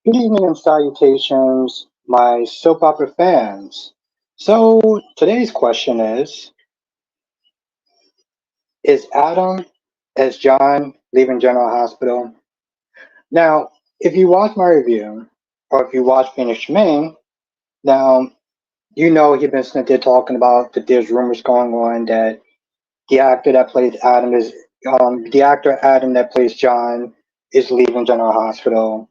Good evening and salutations, my soap opera fans. So, today's question is Adam as John leaving General Hospital? Now, if you watch my review, or if you watch Phoenix Main, now, you know he's been sitting there talking about that there's rumors going on that the actor that plays Adam is, the actor Adam that plays John is leaving General Hospital.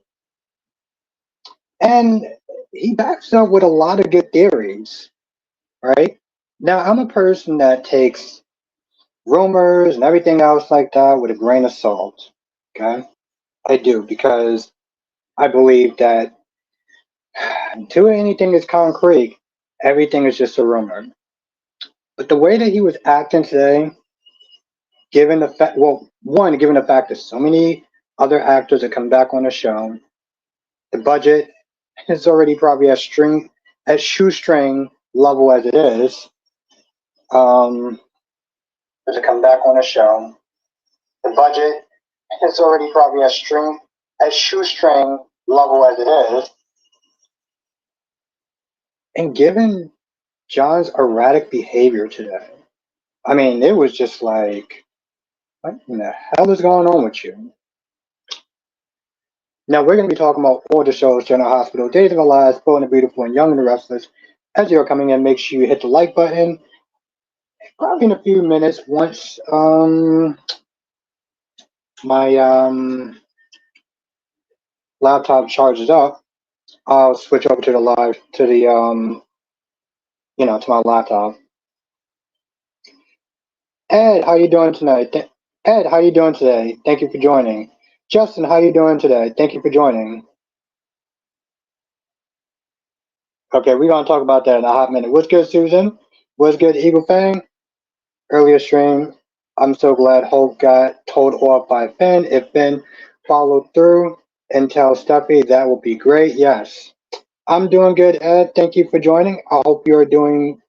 And he backs up with a lot of good theories, right? Now, I'm a person that takes rumors and everything else like that with a grain of salt. Okay, I do because I believe that until anything is concrete, everything is just a rumor. But the way that he was acting today, given the fact, well, one, given the fact that so many other actors that come back on the show, the budget is already probably at shoestring level as it is. Um, to come back on the show, the budget is already probably at shoestring level as it is. And given John's erratic behavior today, I mean, it was just like, what in the hell is going on with you? Now, we're going to be talking about all the shows, General Hospital, Days of Our Lives, Bold and the Beautiful, and Young and the Restless. As you're coming in, make sure you hit the like button. Probably in a few minutes, once my laptop charges up, I'll switch over to the live, to the, to my laptop. Ed, how you doing tonight? Ed, how you doing today? Thank you for joining. Justin, how you doing today? Thank you for joining. Okay, we're gonna talk about that in a hot minute. What's good, Susan? What's good, Eagle Fang? Earlier stream, I'm so glad Hulk got told off by Finn. If Finn followed through and tell Steffi, that would be great. Yes, I'm doing good, Ed. Thank you for joining. I hope you're doing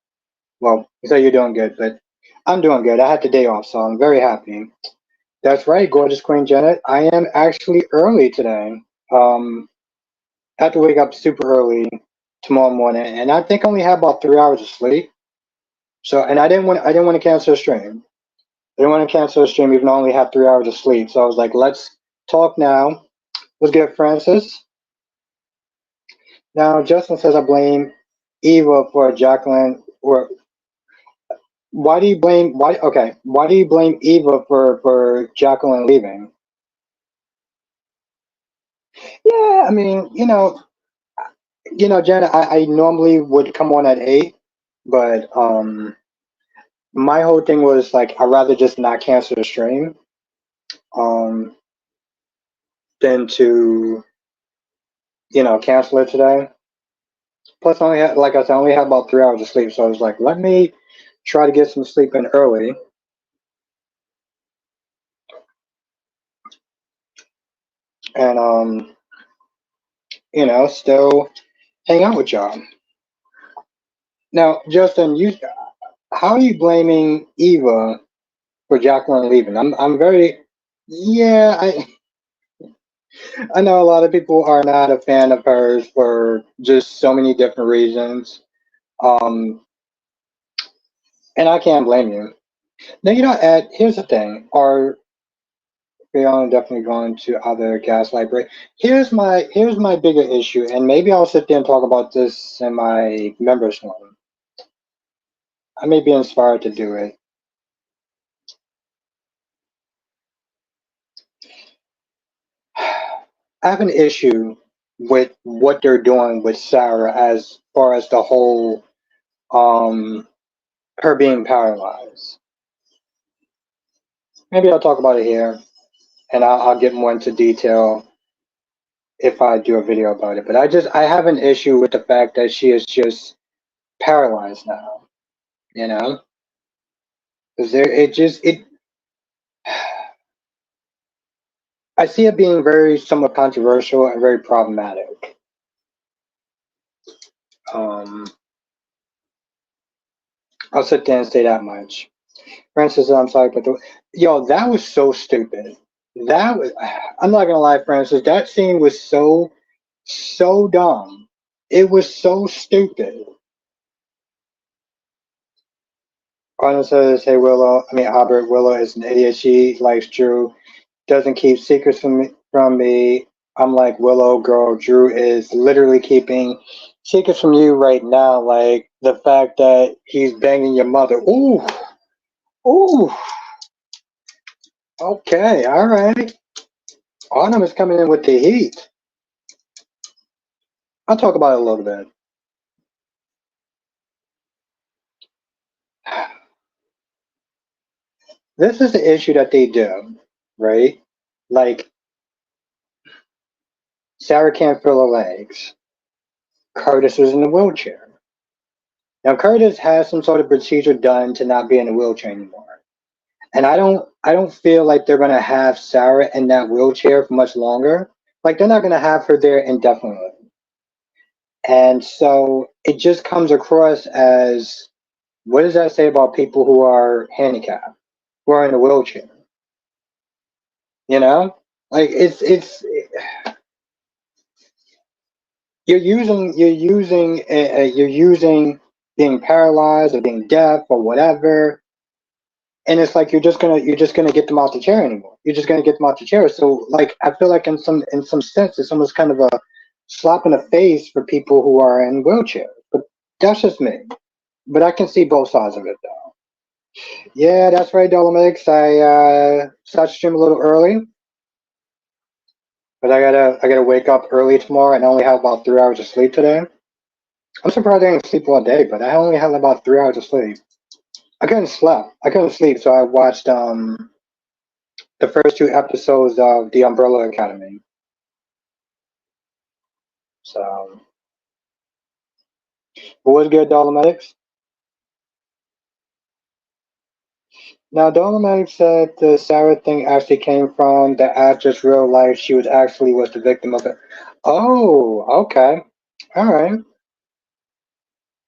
well. You say you're doing good, but I'm doing good. I had the day off, so I'm very happy. That's right, gorgeous Queen Janet. I am actually early today. I have to wake up super early tomorrow morning, and I think I only have about 3 hours of sleep. So, and I didn't want to cancel the stream. I didn't want to cancel the stream even though I only have 3 hours of sleep. So I was like, let's talk now. Let's get Francis. Now, Justin says I blame Eva for Jacqueline. Or why do you blame? Why? Okay, why do you blame Eva for Jacqueline leaving? Yeah, I mean, Janet, I normally would come on at 8, but my whole thing was like I'd rather just not cancel the stream um than to cancel it today. Plus, I only had, like I said, I only had about 3 hours of sleep, so I was like, let me try to get some sleep in early. And still hang out with y'all. Now, Justin, how are you blaming Eva for Jacqueline leaving? I'm very, yeah, I know a lot of people are not a fan of hers for just so many different reasons. Um, and I can't blame you. Now, Ed, here's the thing. We are definitely going to other gaslight break. Here's my bigger issue, and maybe I'll sit there and talk about this in my members one. I may be inspired to do it. I have an issue with what they're doing with Sarah as far as the whole her being paralyzed. Maybe I'll talk about it here, and I'll get more into detail if I do a video about it. But I have an issue with the fact that she is just paralyzed now. Because I see it being very somewhat controversial and very problematic. I'll sit there and say that much. Francis, I'm sorry, but that was so stupid. I'm not gonna lie, Francis. That scene was so So dumb. It was so stupid. Arnold says, "Hey Willow, I mean Albert. Willow is an idiot. She likes Drew. Doesn't keep secrets from me. I'm like Willow, girl. Drew is literally keeping secrets from you right now. Like the fact that he's banging your mother. Ooh, ooh. Okay, all right. Autumn is coming in with the heat. I'll talk about it a little bit. This is the issue that they do, right? Like Sarah can't feel her legs. Curtis is in a wheelchair. Now Curtis has some sort of procedure done to not be in a wheelchair anymore. And I don't feel like they're gonna have Sarah in that wheelchair for much longer. Like they're not gonna have her there indefinitely. And so it just comes across as, what does that say about people who are handicapped, who are in a wheelchair? You know? Like it's you're using being paralyzed or being deaf or whatever, and it's like you're just gonna get them out the chair anymore. You're just gonna get them out the chair. So like I feel like in some sense it's almost kind of a slap in the face for people who are in wheelchairs. But that's just me. But I can see both sides of it though. Yeah, that's right, Dolomix. I started stream a little early, but I gotta wake up early tomorrow and I only have about 3 hours of sleep today. I'm surprised I didn't sleep all day, but I only had about 3 hours of sleep. I couldn't sleep, so I watched the first two episodes of The Umbrella Academy. So, what was good, Dolomitics? Now, Dolomitics said the Sarah thing actually came from the actress real life. She was the victim of it. Oh, okay, all right.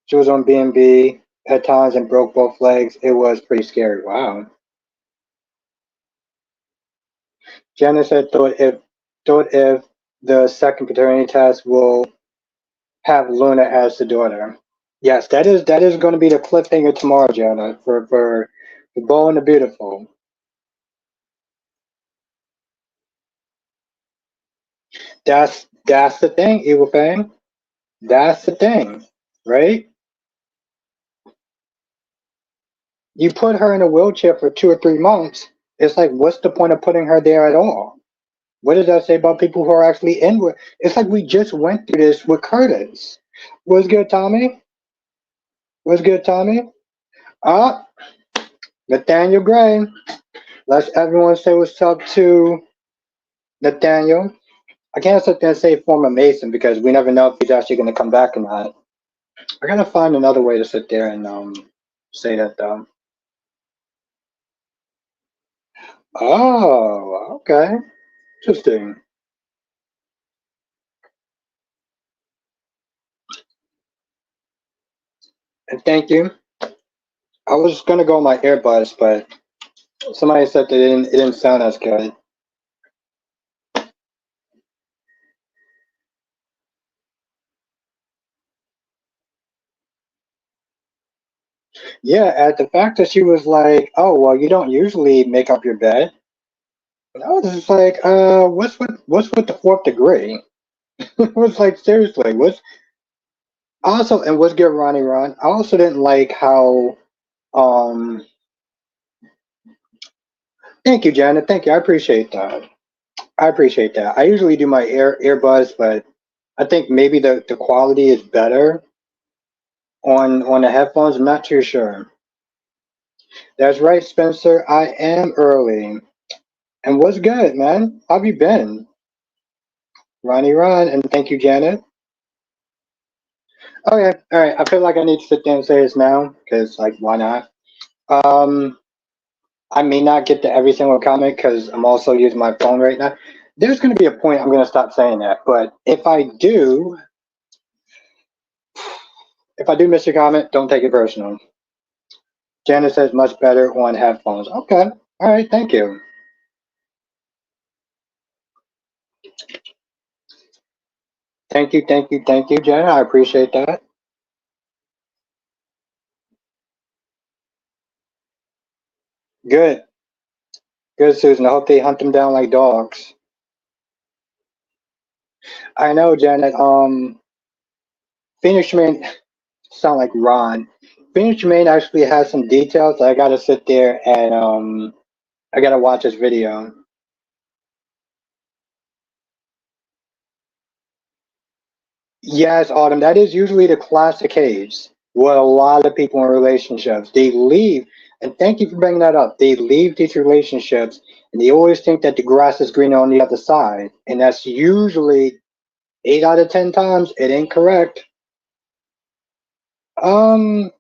She was on B&B at times and broke both legs. It was pretty scary. Wow. Janice said thought if the second paternity test will have Luna as the daughter. Yes, that is going to be the cliffhanger tomorrow, Jana, for the Bold and the Beautiful. That's the thing, Evil Fang. That's the thing, right? You put her in a wheelchair for 2 or 3 months. It's like, what's the point of putting her there at all? What does that say about people who are actually in? It's like we just went through this with Curtis. What's good, Tommy? What's good, Tommy? Ah, Nathaniel Gray. Let's everyone say what's up to Nathaniel. I can't sit there and say former Mason because we never know if he's actually going to come back or not. I gotta find another way to sit there and say that though. Oh, okay, interesting. And thank you. I was gonna go on my earbuds, but somebody said that it didn't sound as good. Yeah, at the fact that she was like, "Oh, well, you don't usually make up your bed." And I was just like, what's with the fourth degree?" It was like, seriously, what's also, and what's good, Ronnie Ron? I also didn't like how, um, thank you, Janet. Thank you. I appreciate that. I appreciate that. I usually do my earbuds, but I think maybe the quality is better on the headphones. I'm not too sure. That's right, Spencer. I am early. And what's good, man? How have you been? Ronnie Ron, and thank you, Janet. Okay, all right. I feel like I need to sit there and say this now because, like, why not? Um, I may not get to every single comment because I'm also using my phone right now. There's going to be a point I'm going to stop saying that, but if I do miss your comment, don't take it personal. Janet says much better on headphones. Okay, all right. Thank you. thank you, Jen. I appreciate that. Good, good, Susan. I hope they hunt them down like dogs. I know, Janet. Phoenix Main sound like Ron. Phoenix Main actually has some details. I gotta sit there and I gotta watch this video. Yes, Autumn. That is usually the classic case with a lot of people in relationships. They leave, and thank you for bringing that up. They leave these relationships, and they always think that the grass is greener on the other side, and that's usually 8 out of 10 times it ain't correct. Um,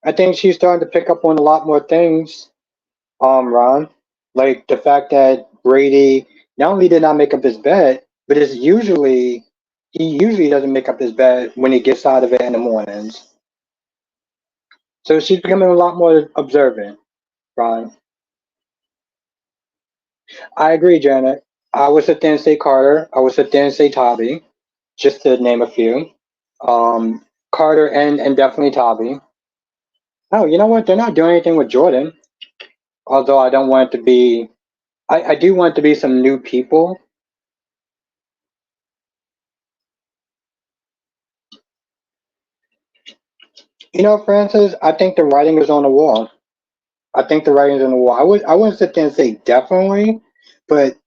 I think she's starting to pick up on a lot more things. Ron, like the fact that Brady not only did not make up his bed, but it's usually he usually doesn't make up his bed when he gets out of it in the mornings. So she's becoming a lot more observant, Ron. I agree, Janet. I would sit there and say Carter. I would sit there and say Tobby, just to name a few. Carter and definitely Tobby. Oh, you know what? They're not doing anything with Jordan. Although I don't want it to be, I do want it to be some new people. You know, Francis, I think the writing is on the wall. I think the writing is on the wall. I wouldn't sit there and say definitely, but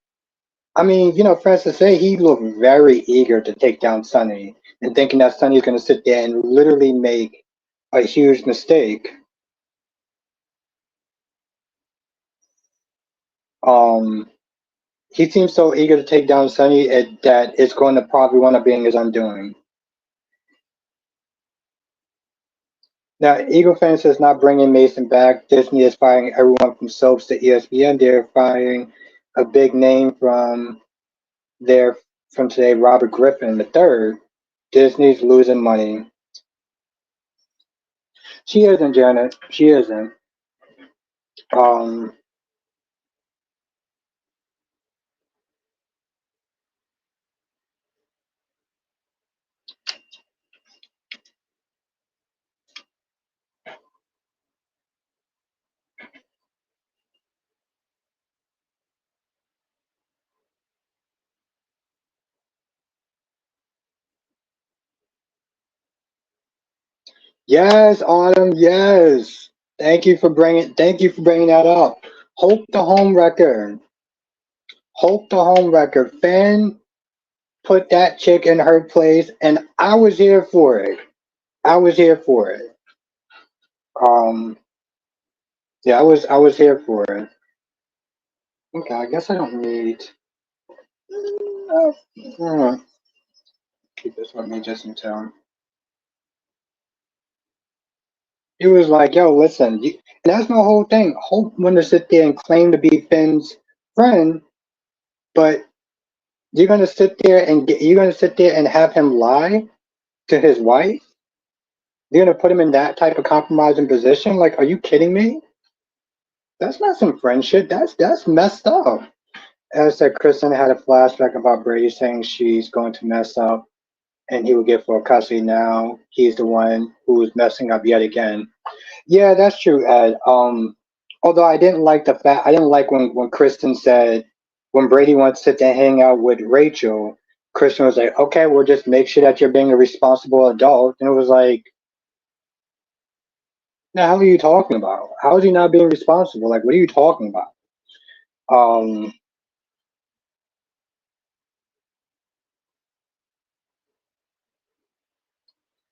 I mean, you know, Francis say he looked very eager to take down Sonny and thinking that Sonny's going to sit there and literally make a huge mistake. Um, he seems so eager to take down Sonny that it's going to probably wind up being his undoing. Now, Eagle fans is not bringing Mason back. Disney is firing everyone from soaps to ESPN. They're firing a big name their from today, Robert Griffin the third. Disney's losing money. She isn't, Janet. She isn't. Um, yes, Autumn. Yes. Thank you for bringing that up. Hope the home record. Hope the home record. Fan put that chick in her place, and I was here for it. I was here for it. Um, yeah, I was here for it. Okay, I guess I don't need. Uh, keep this with me just until. He was like, "Yo, listen," and that's my whole thing. Hope wanted to sit there and claim to be Finn's friend, but you're gonna sit there and have him lie to his wife. You're gonna put him in that type of compromising position. Like, are you kidding me? That's not some friendship. That's messed up. As I said, Kristen had a flashback about Brady saying she's going to mess up, and he will get full custody. Now he's the one who's messing up yet again. Yeah, that's true, Ed. Although I didn't like when Kristen said when Brady wants to sit there and hang out with Rachel. Kristen was like, "Okay, we'll just make sure that you're being a responsible adult." And it was like, "Now, how are you talking about? How is he not being responsible? Like, what are you talking about?" Um,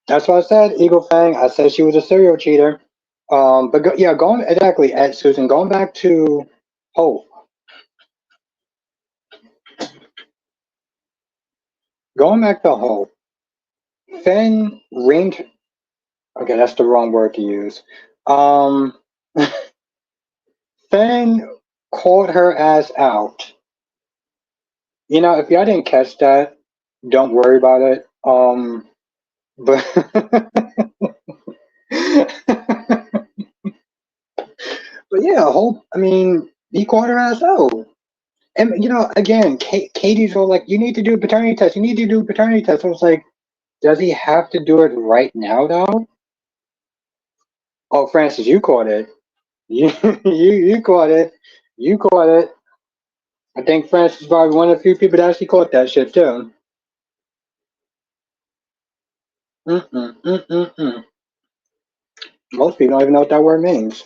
that's what I said, Eagle Fang. I said she was a serial cheater. Yeah, going exactly at Susan. Going back to Hope. Going back to Hope. Finn ringed. Okay, that's the wrong word to use. Um, Finn called her ass out. You know, if y'all didn't catch that, don't worry about it. But but yeah, Hope. I mean, he called her ass out. And again, Katie's all like, "You need to do a paternity test. You need to do a paternity test." I was like, "Does he have to do it right now, though?" Oh, Francis, you caught it. You you caught it. You caught it. I think Francis is probably one of the few people that actually caught that shit too. Mm-mm. Most people don't even know what that word means.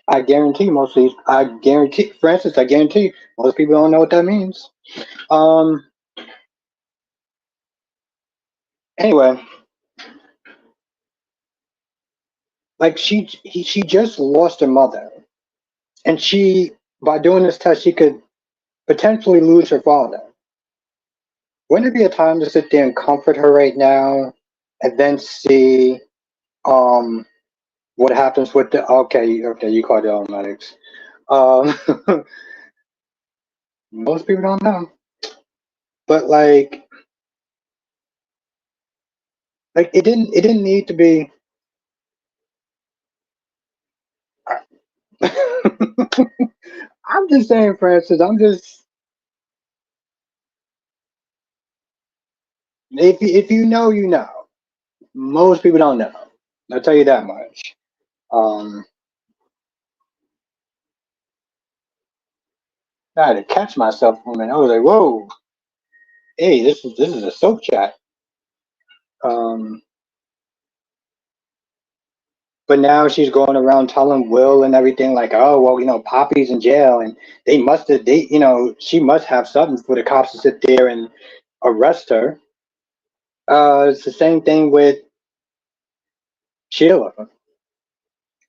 I guarantee most of these. I guarantee, Francis. I guarantee most people don't know what that means. Um. Anyway, like she just lost her mother, and by doing this test she could potentially lose her father. Wouldn't it be a time to sit there and comfort her right now, and then see um what happens with the okay you called it automatics. Um, most people don't know, but like it didn't need to be. I'm just saying, Francis. I'm just if you know, you know. Most people don't know. I'll tell you that much. Um, I had to catch myself for a minute. I was like, "Whoa, hey, this is a soap chat." Um, but now she's going around telling Will and everything like, "Oh, well, Poppy's in jail, and she must have something for the cops to sit there and arrest her." It's the same thing with Sheila,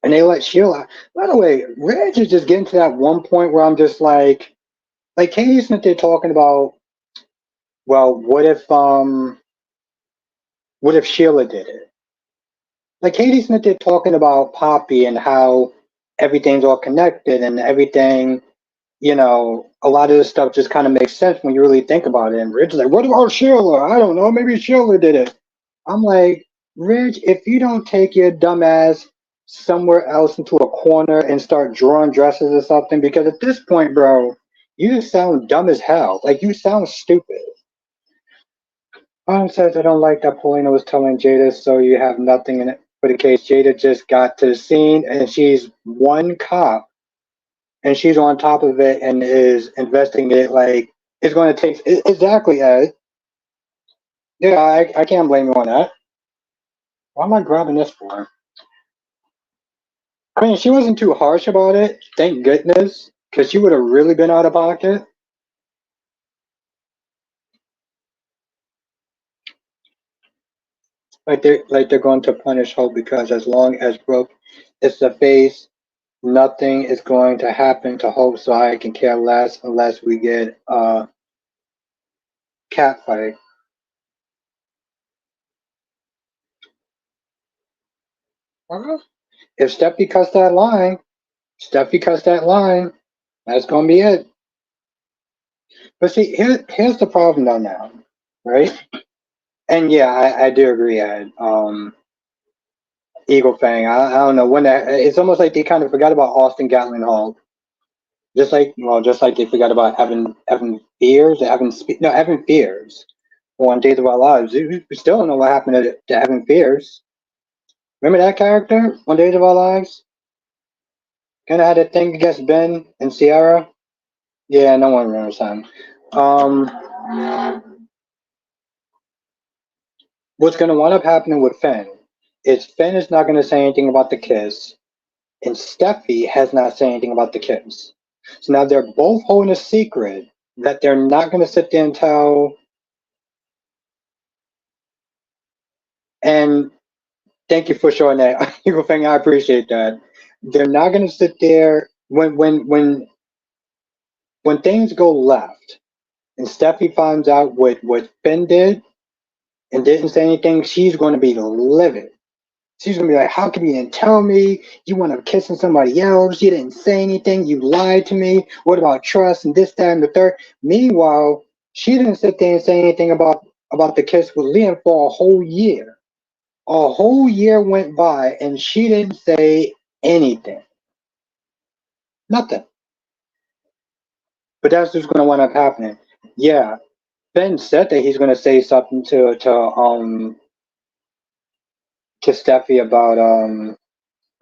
and they let Sheila. By the way, Reg is just getting to that one point where I'm just like Katie Smith. They're talking about, well, what if Sheila did it? Like Katie Smith, they're talking about Poppy and how everything's all connected and everything. A lot of this stuff just kind of makes sense when you really think about it. And Rich is like, "What about Sheila? I don't know. Maybe Sheila did it." I'm like, Rich, if you don't take your dumb ass somewhere else into a corner and start drawing dresses or something, because at this point, bro, you just sound dumb as hell. Like, you sound stupid. Says I don't like that Paulina was telling Jada, so you have nothing in it for the case. Jada just got to the scene and she's one cop and she's on top of it and is investigating it like it's going to take. Exactly, Ed. Yeah, I can't blame you on that. Why am I grabbing this for? I mean, she wasn't too harsh about it, thank goodness, because she would have really been out of pocket. Like they're going to punish Hope because as long as Brooke is the face, nothing is going to happen to Hope. So I can care less unless we get a cat fight. Well, if Steffi cuts that line, that's going to be it. But see, here's the problem though now, right? And yeah, I do agree, Ed. Eagle Fang. I don't know when that. It's almost like they kind of forgot about Austin Gatlin Hall, just like they forgot about Evan Fears, Evan Fears on Days of Our Lives. We still don't know what happened to Evan Fears. Remember that character on Days of Our Lives? Kind of had a thing against Ben and Sierra. Yeah, no one remembers him. Um, what's going to wind up happening with Finn is Finn is not going to say anything about the kiss, and Steffi has not said anything about the kiss. So now they're both holding a secret that they're not going to sit there and tell. And thank you for showing that, Eagle Fang. I appreciate that. They're not going to sit there when things go left, and Steffi finds out what Finn did and didn't say anything. She's going to be livid. She's gonna be like, "How come you didn't tell me? You want to kissing somebody else? You didn't say anything. You lied to me. What about trust and this, that, and the third?" Meanwhile, she didn't sit there and say anything about the kiss with Liam for a whole year. A whole year went by and she didn't say anything. Nothing. But that's what's going to wind up happening. Yeah, Ben said that he's going to say something to Steffi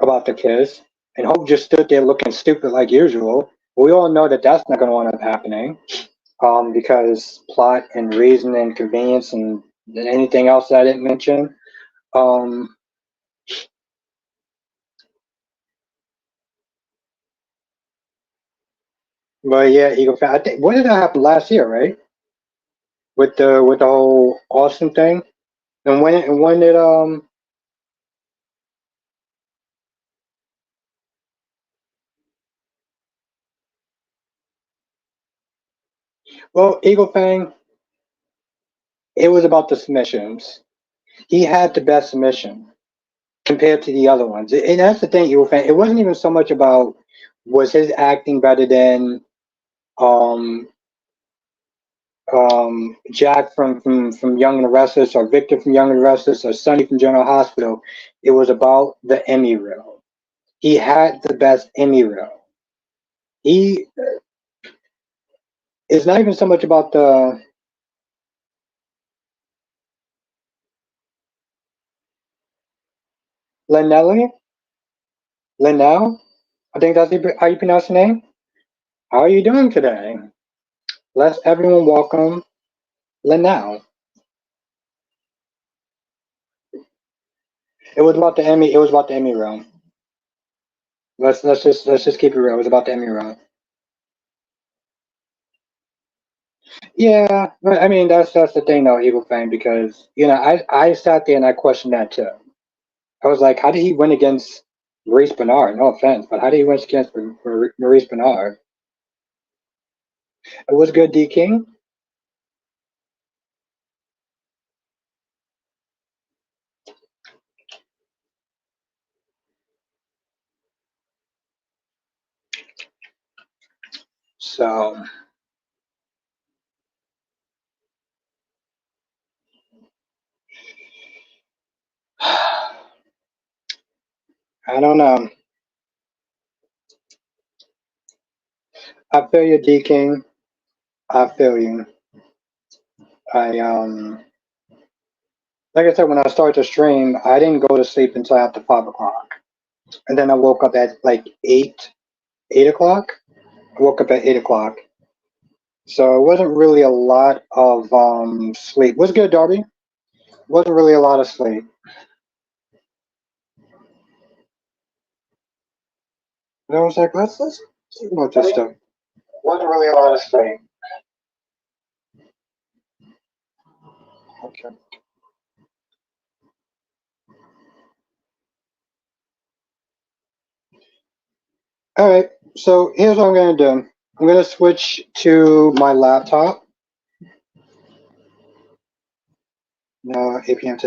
about the kiss, and Hope just stood there looking stupid like usual. We all know that that's not going to wind up happening, because plot and reason and convenience and anything else that I didn't mention. Um, but yeah, Eagle fan. I think when did that happen last year, right? With the whole Austin thing, and when did well, Eagle Fang, it was about the submissions. He had the best submission compared to the other ones. And that's the thing, Eagle Fang. It wasn't even so much about was his acting better than um, Jack from Young and the Restless, or Victor from Young and the Restless, or Sonny from General Hospital. It was about the Emmy reel. He had the best Emmy reel. He It's not even so much about the Linnelli, Linnell. I think that's how you pronounce the name. How are you doing today? Let's everyone welcome Linnell. It was about the Emmy. It was about the Emmy reel. Let's just keep it real. It was about the Emmy reel. Yeah, but I mean that's the thing though, Evil Fang, because I sat there and I questioned that too. I was like, how did he win against Maurice Bernard? No offense, but how did he win against Maurice Bernard? It was good, D King. So I don't know. I feel you, D King. I feel you. I like I said, when I started to stream, I didn't go to sleep until after 5 o'clock, and then I woke up at like 8 o'clock. I woke up at 8 o'clock, so it wasn't really a lot of sleep. What's good, Darby? Wasn't really a lot of sleep. And I was like, let's think about this stuff. Wasn't really a lot of sleep. Okay. All right. So here's what I'm gonna do. I'm gonna switch to my laptop. No, 8 p.m.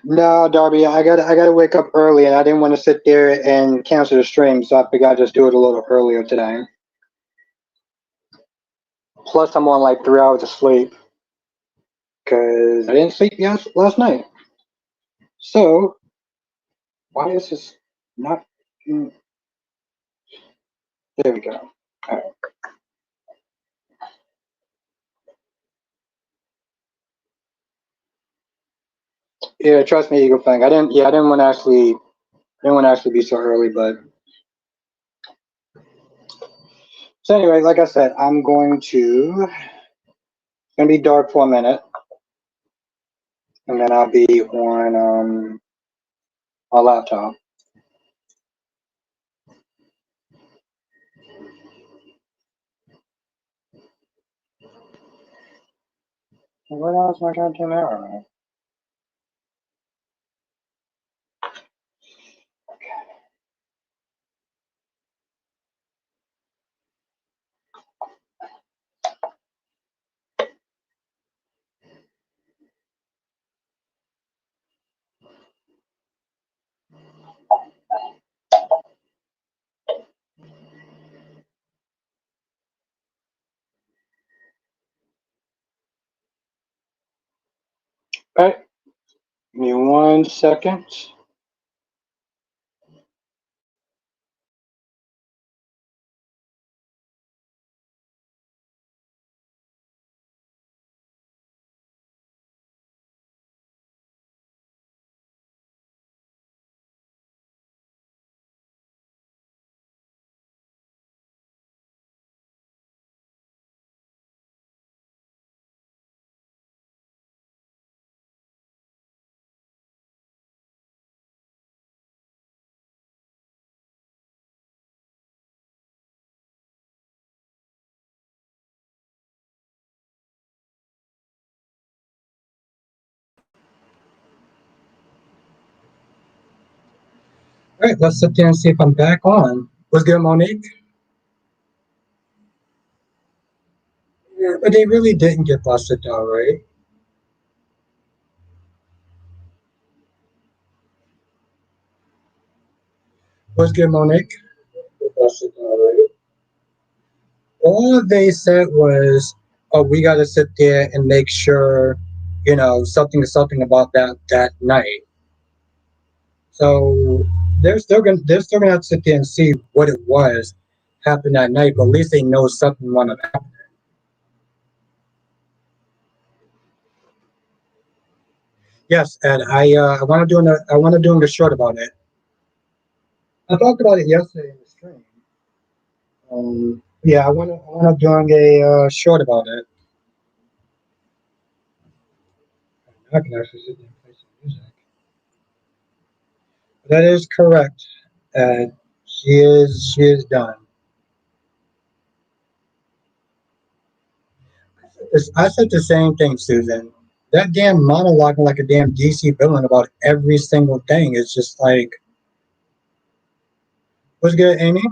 No, Darby, I gotta wake up early, and I didn't want to sit there and cancel the stream, so I figured I'd just do it a little earlier today. Plus, I'm on like 3 hours of sleep because I didn't sleep last night. So why is this not? There we go. All right. Yeah, trust me, Eagle Fang. I didn't. Yeah, I didn't want to actually. I didn't want to actually be so early, but so anyway, like I said, I'm going to. It's gonna be dark for a minute, and then I'll be on my laptop. What else am I gonna do now? All right, give me 1 second. All right, let's sit there and see if I'm back on. What's good, Monique? Yeah, but they really didn't get busted though, right? What's good, Monique? Busted though, right? All they said was, "Oh, we got to sit there and make sure, something about that night." So they're still gonna have to sit there and see what it was happened that night. But at least they know something went to happen. Yes, and I want to doing a short about it. I talked about it yesterday in the stream. Yeah, I want to doing a short about it. I can actually sit there and play some music. That is correct. She is done. I said the same thing, Susan. That damn monologuing like a damn DC villain about every single thing. It's just like, what's good, Amy?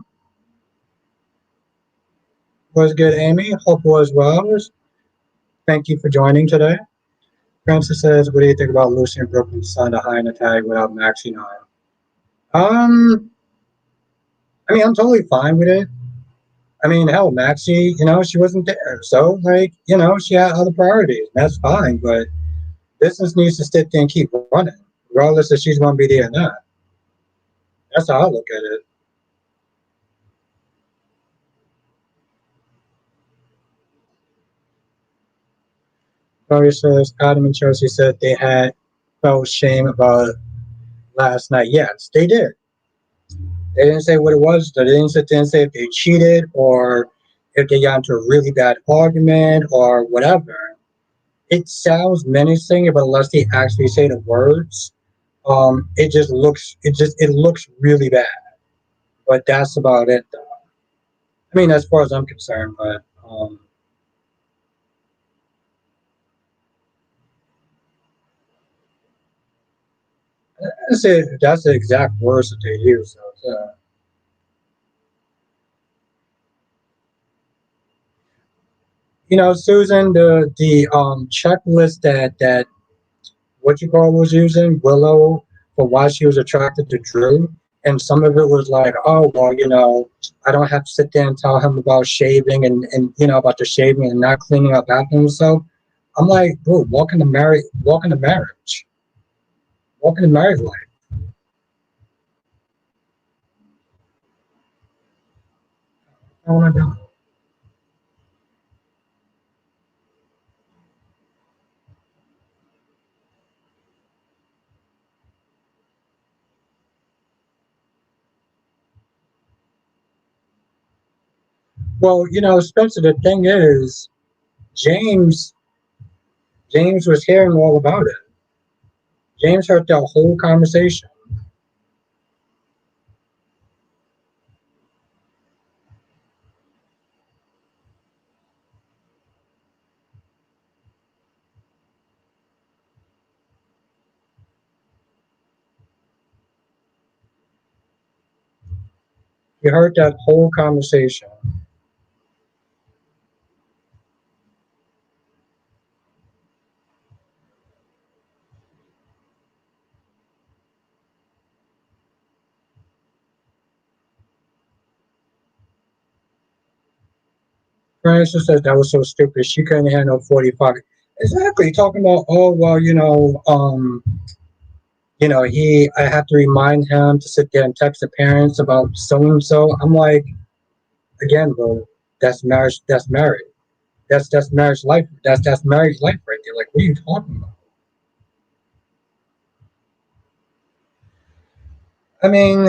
What's good, Amy? Hope all is well. Thank you for joining today. Francis says, what do you think about Lucy and Brooklyn son to high in the tag without maxing on? I mean, I'm totally fine with it. I mean, hell, Maxie, she wasn't there. So, like, she had other priorities. That's fine. But business needs to sit there and keep running, regardless if she's going to be there or not. That's how I look at it. Mario says, Adam and Chelsea said they had felt shame about last night. Yes, they did. They didn't say what it was. They didn't sit there and say if they cheated or if they got into a really bad argument or whatever. It sounds menacing, but unless they actually say the words, it looks really bad. But that's about it, though. I mean, as far as I'm concerned, but that's the exact words that they use. So, Susan, the checklist that what you call was using Willow for why she was attracted to Drew, and some of it was like, oh well, I don't have to sit there and tell him about shaving and about the shaving and not cleaning up after himself. I'm like, bro, walk into married life. Oh my god. Well, Spencer, the thing is, James James was hearing all about it. James heard the whole conversation. He heard that whole conversation. Francis said that was so stupid. She couldn't handle 45. Exactly. Talking about, oh, well, I have to remind him to sit there and text the parents about so and so. I'm like, again, bro, that's marriage. That's marriage. That's marriage life. That's marriage life right there. Like, what are you talking about? I mean,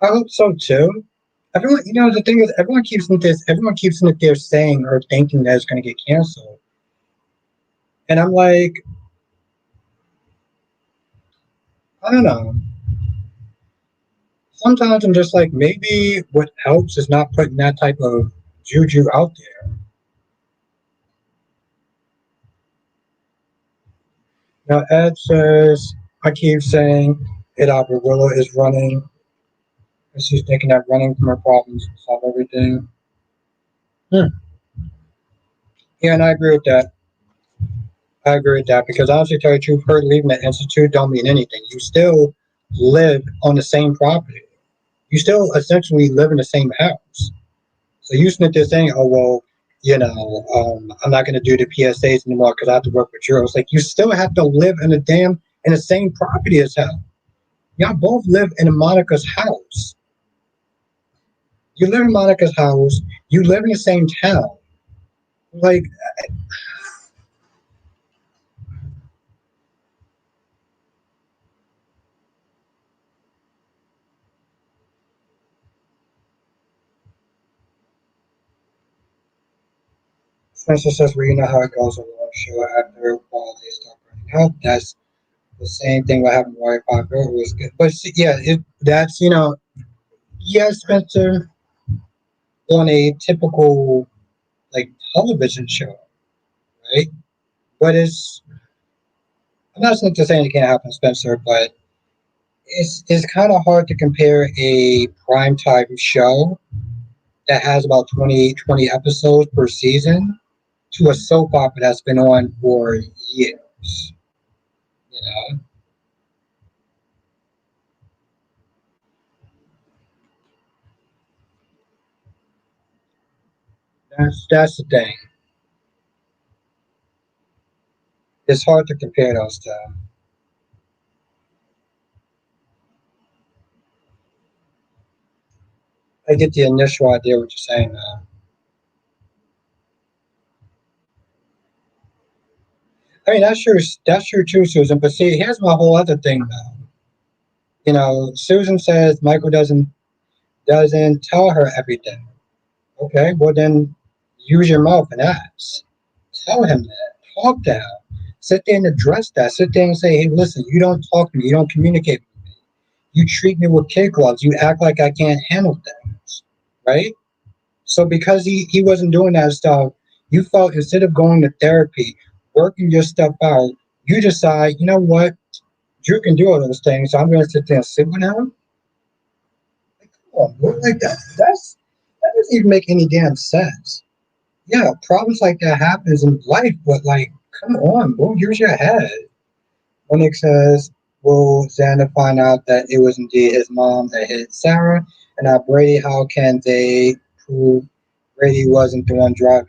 I hope so too. Everyone, the thing is, everyone keeps in it there saying or thinking that it's going to get canceled, and I'm like, I don't know. Sometimes I'm just like, maybe what helps is not putting that type of juju out there. Now, Ed says, I keep saying it out, but Willow is running. And she's thinking that running from her problems will solve everything. Hmm. Yeah, and I agree with that. I agree with that because honestly, to tell you the truth, her leaving the institute don't mean anything. You still live on the same property. You still essentially live in the same house. So you sit there saying, "Oh well, I'm not going to do the PSAs anymore because I have to work with Drew." It's like you still have to live in the same property as hell. Y'all both live in Monica's house. You live in Monica's house. You live in the same town. Like Spencer says, "Well, you know how it goes on the show after a while they start burning out." That's the same thing what happened to White Pop. It was good, but see, yeah, that's yes, Spencer, on a typical like television show, right? But I'm not saying to saying it can't happen, Spencer, but it's kind of hard to compare a prime time show that has about 20 episodes per season to a soap opera that's been on for years. You know, that's the thing. It's hard to compare those two. I get the initial idea what you're saying now. I mean, that's true. That's true too, Susan. But see, here's my whole other thing now. Susan says Michael doesn't tell her everything. Okay, well then use your mouth and ask. Tell him that. Talk to him. Sit there and address that. Sit there and say, hey, listen, you don't talk to me. You don't communicate with me. You treat me with kid gloves. You act like I can't handle things. Right? So because he wasn't doing that stuff, you felt instead of going to therapy, working your stuff out, you decide, you know what, Drew can do all those things, so I'm gonna sit there and sit with him. Like, come on, bro. Like that doesn't even make any damn sense. Yeah, problems like that happens in life, but like, come on, bro, use your head. Onyx says, will Xander find out that it was indeed his mom that hit Sarah? And now Brady, how can they prove Brady wasn't the one driving?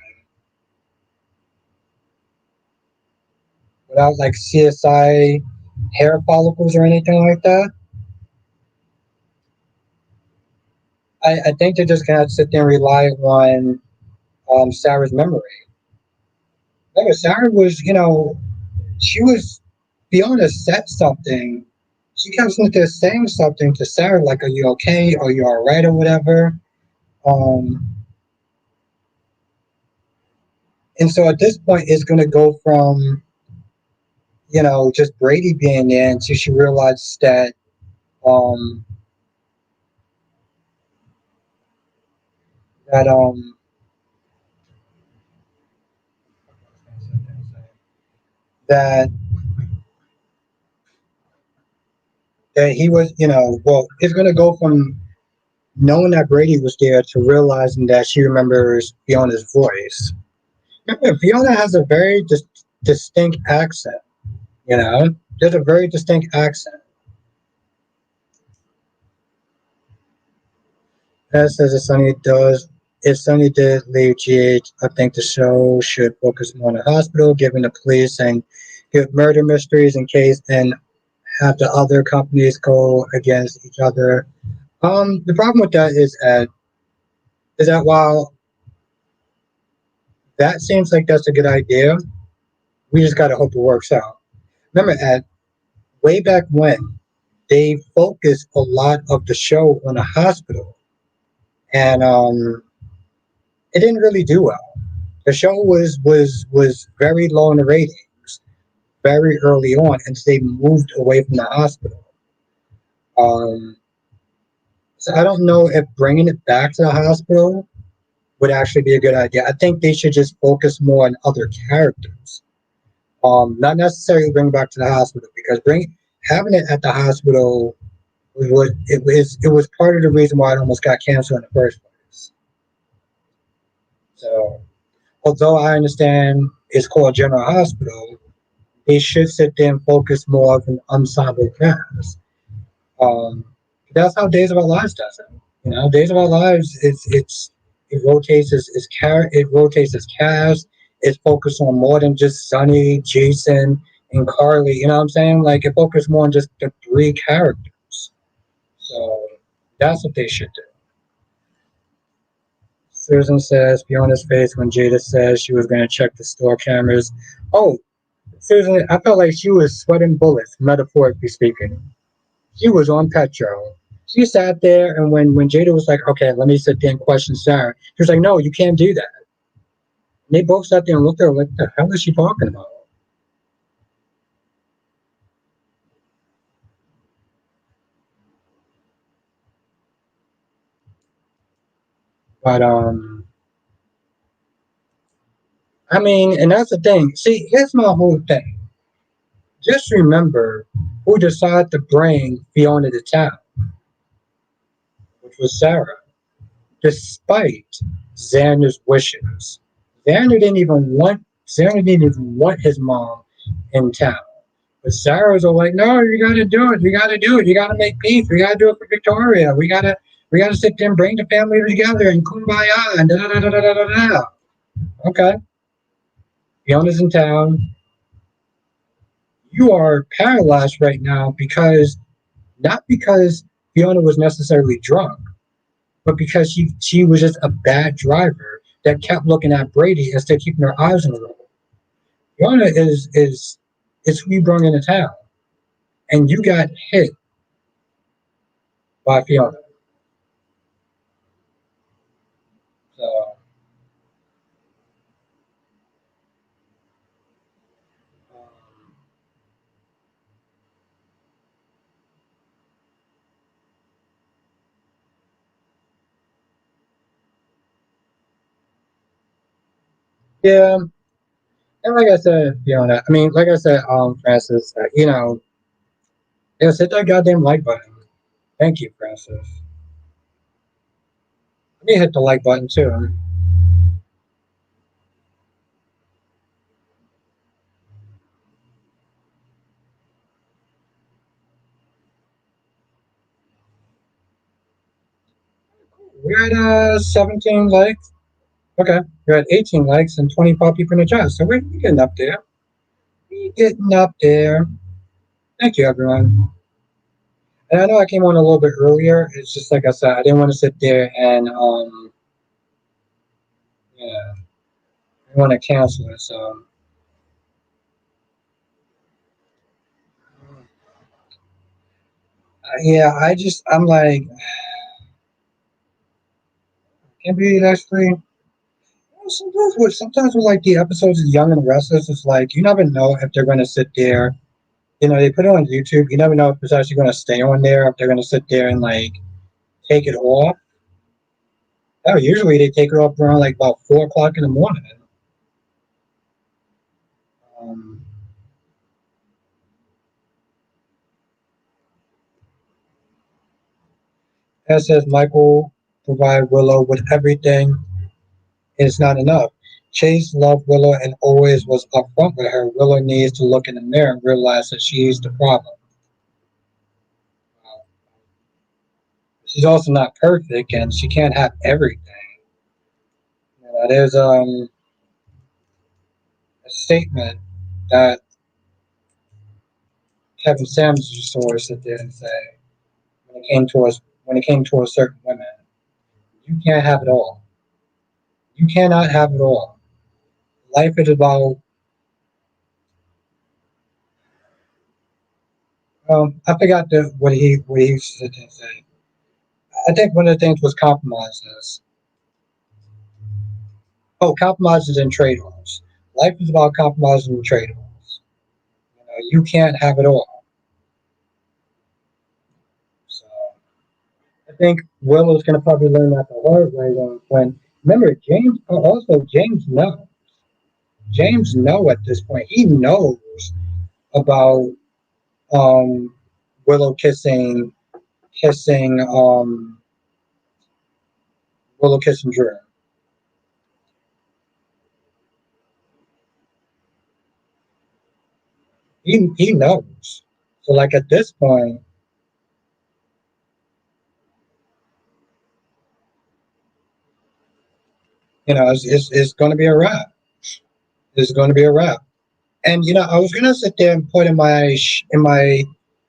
Without like CSI hair follicles or anything like that? I think they're just gonna have to sit there and rely on Sarah's memory. Remember, Sarah was, she was Fiona said something. She kept sitting there saying something to Sarah, like, "Are you okay? Are you all right, or whatever?" Um, and so at this point, it's going to go from just Brady being there until she realizes um, that that that he was, well, it's going to go from knowing that Brady was there to realizing that she remembers Fiona's voice. Remember, Fiona has a very distinct accent. You know, there's a very distinct accent. As says if Sonny does, if Sonny did leave GH, I think the show should focus more on the hospital, giving the police and good murder mysteries in case, and have the other companies go against each other. The problem with that is that while that seems like that's a good idea, we just gotta hope it works out. Remember, Ed, way back when they focused a lot of the show on a hospital, and it didn't really do well. The show was very low in the ratings very early on, and they moved away from the hospital. Um, so I don't know if bringing it back to the hospital would actually be a good idea. I think they should just focus more on other characters. Not necessarily bring back to the hospital because bring having it at the hospital was part of the reason why it almost got canceled in the first place. So, although I understand it's called General Hospital, they should sit there and focus more of an ensemble cast. Um, that's how Days of Our Lives does it. You know, Days of Our Lives it rotates it rotates its cast. It's focused on more than just Sonny, Jason, and Carly. You know what I'm saying? Like it focuses more on just the three characters. So that's what they should do. Susan says, Fiona's face when Jada says she was going to check the store cameras. Oh, Susan, I felt like she was sweating bullets, metaphorically speaking. She was on petrol. She sat there, and when Jada was like, okay, let me sit there and question Sarah, she was like, no, you can't do that. And they both sat there and looked at her like, the hell is she talking about? But, I mean, and that's the thing. See, here's my whole thing. Just remember who decided to bring Fiona to town, which was Sarah, despite Xander's wishes. Xander didn't even want his mom in town. But Sarah's all like, no, you gotta do it. You gotta do it. You gotta make peace. We gotta do it for Victoria. We gotta sit there and bring the family together and kumbaya and da da da da da da da. Okay. Fiona's in town. You are paralyzed right now because not because Fiona was necessarily drunk, but because she was just a bad driver that kept looking at Brady instead of keeping her eyes on the road. Fiona is who you brought into town, and you got hit by Fiona. So um, yeah, and like I said, Fiona. I mean, like I said, Francis. Hit that goddamn like button. Thank you, Francis. Let me hit the like button too. We're at 17 likes. Okay, we're at 18 likes and 25 people in the chat. So we're getting up there. We're getting up there. Thank you, everyone. And I know I came on a little bit earlier. It's just like I said, I didn't want to sit there and yeah, I want to cancel it. So yeah, I'm like, can't be actually. Sometimes with like the episodes of Young and Restless, it's like you never know if they're going to sit there. You know, they put it on YouTube. You never know if it's actually going to stay on there. If they're going to sit there and like take it off. Oh, usually they take it off around like about 4 o'clock in the morning. Um, that says Michael provide Willow with everything. It's not enough. Chase loved Willow and always was upfront with her. Willow needs to look in the mirror and realize that she's the problem. She's also not perfect, and she can't have everything. There's a statement that Kevin Samuels used to always sit there and say when it came towards certain women, you can't have it all. You cannot have it all. Life is about I forgot what he used to sit there and say. I think one of the things was compromises. Oh, compromises and trade-offs. Life is about compromises and trade-offs. You can't have it all. So I think Willow's going to probably learn that the hard way when remember James. Also, James know at this point. He knows about Willow kissing Willow kissing Drew. He knows. So like at this point, it's going to be a wrap. It's going to be a wrap. And I was gonna sit there and put in my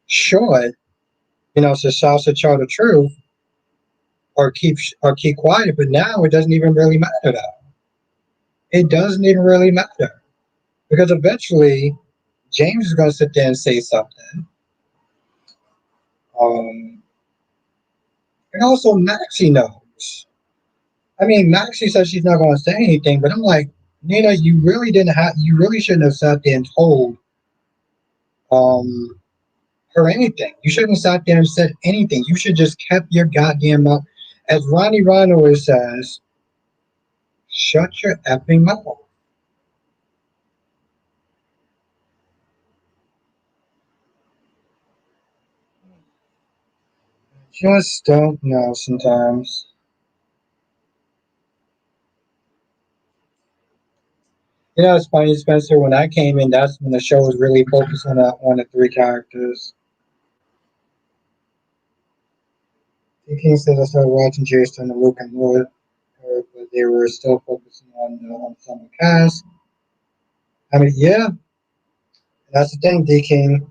short, to salsa tell the truth or keep quiet. But now it doesn't even really matter. Now it doesn't even really matter because eventually James is gonna sit there and say something. Um, and also Maxie knows. I mean, Maxie says she's not gonna say anything, but I'm like, Nina, you really shouldn't have sat there and told um her anything. You shouldn't have sat there and said anything. You should just kept your goddamn mouth. As Ronnie Ron always says, shut your effing mouth. Just don't know sometimes. It's funny, Spencer. When I came in, that's when the show was really focused on the three characters. The King says I started watching Jason and Luke and Wood, but they were still focusing on some cast. I mean, yeah, that's the thing, D King.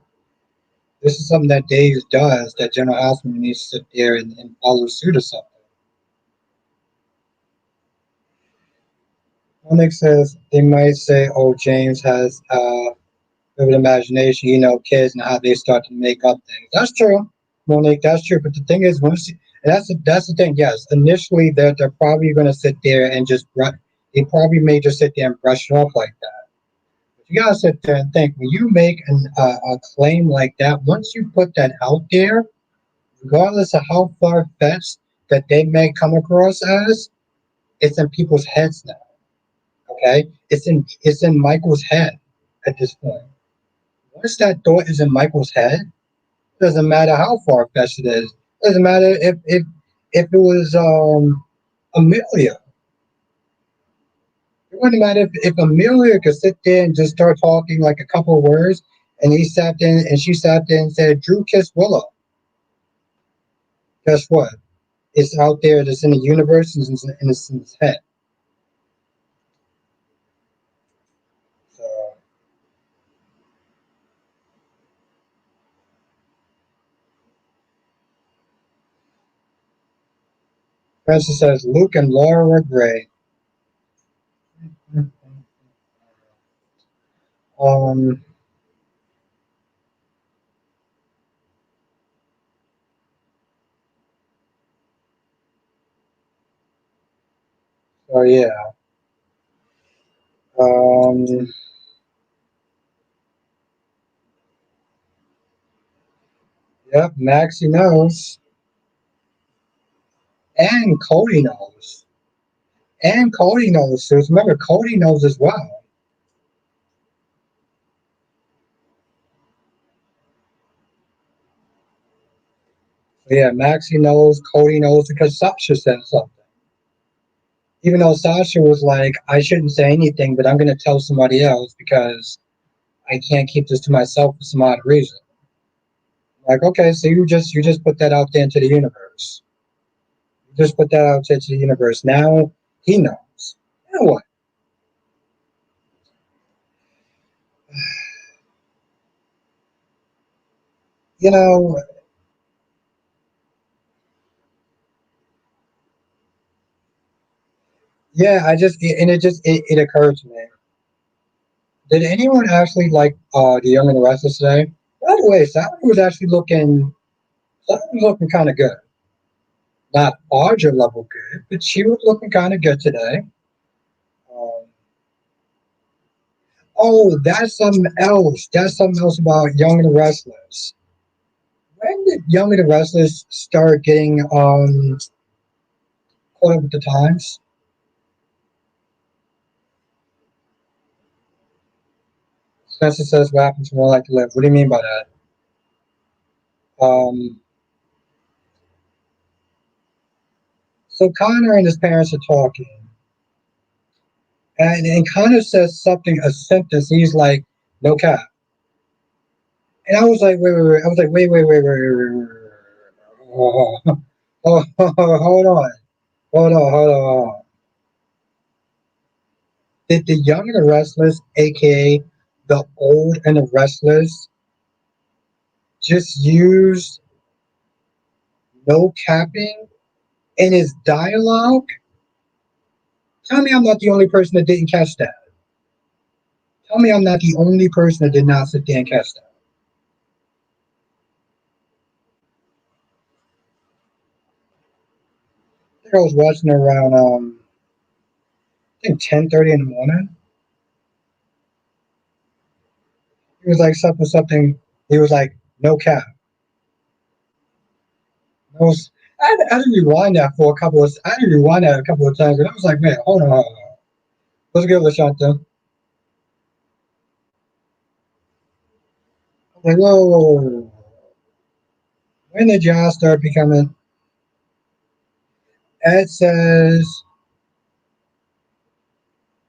This is something that Dave does that General Houseman needs to sit there and follow suit or something. Monique says they might say, "Oh, James has vivid imagination. Kids and how they start to make up things." That's true, Monique. That's true. But the thing is, that's the thing. Yes, initially they're probably going to sit there and just they probably may just sit there and brush it off like that. But you gotta sit there and think when you make a claim like that. Once you put that out there, regardless of how far fetched that they may come across as, it's in people's heads now. Okay, it's in Michael's head at this point. Once that thought is in Michael's head, it doesn't matter how far fetched it is. It doesn't matter if it was Amelia. It wouldn't matter if Amelia could sit there and just start talking like a couple of words, and he sat there and she sat there and said, "Drew kissed Willow." Guess what? It's out there. It's in the universe, and it's in his head. So Francis says Luke and Laura were great. Um. So yeah. Um. Yep. Maxie knows, and Cody knows, and Cody knows. So remember, Cody knows as well. So yeah, Maxie knows, Cody knows because Sasha said something. Even though Sasha was like, I shouldn't say anything, but I'm going to tell somebody else because I can't keep this to myself for some odd reason. Like, okay, so you just put that out there into the universe. You just put that out there into the universe. Now he knows. Now what? You know, yeah. It occurred to me. Did anyone actually like the Young and the Restless today? By the way, Sally was looking kind of good. Not Audra level good, but she was looking kind of good today. Um, oh, that's something else. That's something else about Young and the Restless. When did Young and the Restless start getting caught up with the times? Spencer says, "What happens to more like to live?" What do you mean by that? Um, so Connor and his parents are talking, and Connor says something, a sentence. He's like, "No cap," and I was like, "Wait." I was like, "Wait. Oh, hold on, hold on. Did the Young and the Restless, aka the Old and the Restless, just use no capping in his dialogue? Tell me I'm not the only person that didn't catch that. Tell me I'm not the only person that did not sit there and catch that." I think I was watching around I think 10:30 in the morning. He was like something. He was like no cap. I was I had to rewind that for a couple of I had to rewind that a couple of times, and I was like, man, hold on. Let's give it a shot then. I was like, whoa. When did y'all start becoming? Ed says,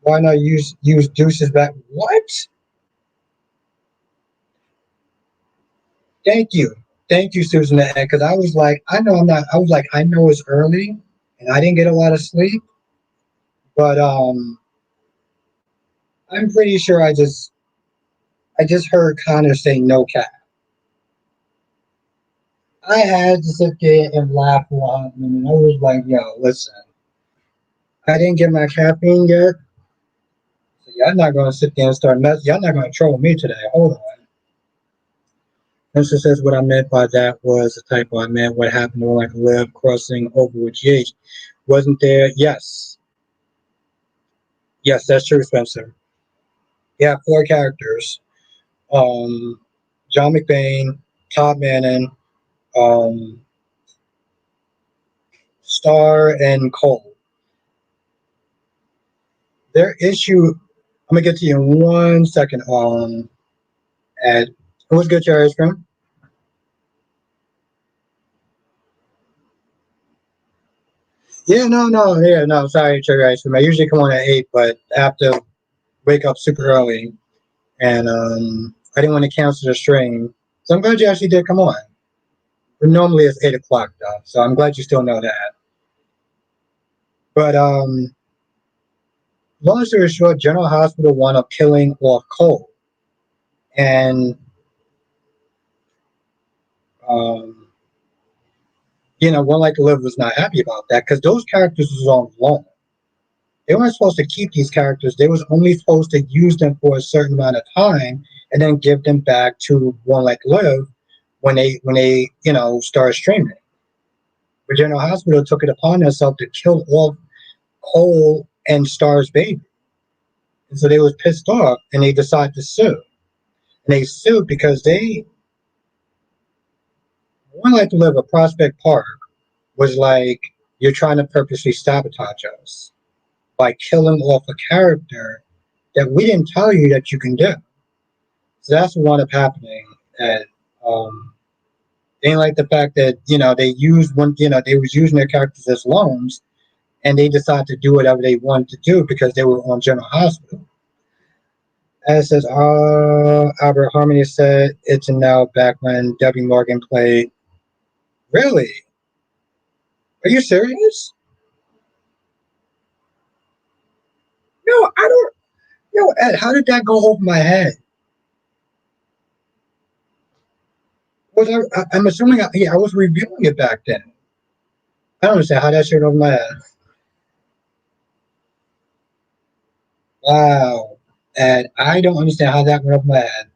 why not use Deuce's back? What? Thank you. Thank you, Susan and Ed, because I was like, I know I'm not I was like, I know it's early and I didn't get a lot of sleep, but I'm pretty sure I just heard Connor say no cap. I had to sit there and laugh a lot, and I was like, yo, listen, I didn't get my caffeine yet, so y'all not gonna sit there and y'all not gonna troll me today. Hold on. Princess says what I meant by that was a typo. I meant what happened to like Liv crossing over with GH. Wasn't there? Yes. Yes, that's true, Spencer. Yeah, four characters. Um, John McBain, Todd Manning, um, Star, and Cole. Their issue, I'm gonna get to you in 1 second. Ed, who's good, your ice cream? Yeah, no. Sorry, Cherry Ice Cream. I usually come on at 8, but I have to wake up super early, and I didn't want to cancel the stream. So I'm glad you actually did come on. But normally it's 8 o'clock though, so I'm glad you still know that. But long story short, General Hospital wound up killing off Cole, and um, One Like to Live was not happy about that because those characters was on loan. They weren't supposed to keep these characters. They was only supposed to use them for a certain amount of time and then give them back to One Like to Live when they start streaming. But General Hospital took it upon themselves to kill off Cole and Star's baby. And so they was pissed off and they decided to sue. And they sued because they One Like to Live at Prospect Park was like, you're trying to purposely sabotage us by killing off a character that we didn't tell you that you can do. So that's what wound up happening. And they didn't like the fact that they used they was using their characters as loans, and they decided to do whatever they wanted to do because they were on General Hospital. As it says, Albert Harmony said it's a now back when Debbie Morgan played. Really? Are you serious? No, I don't. Yo, Ed, how did that go over my head? I'm assuming, I was reviewing it back then. I don't understand how that shit over my head. Wow. And I don't understand how that went over my head.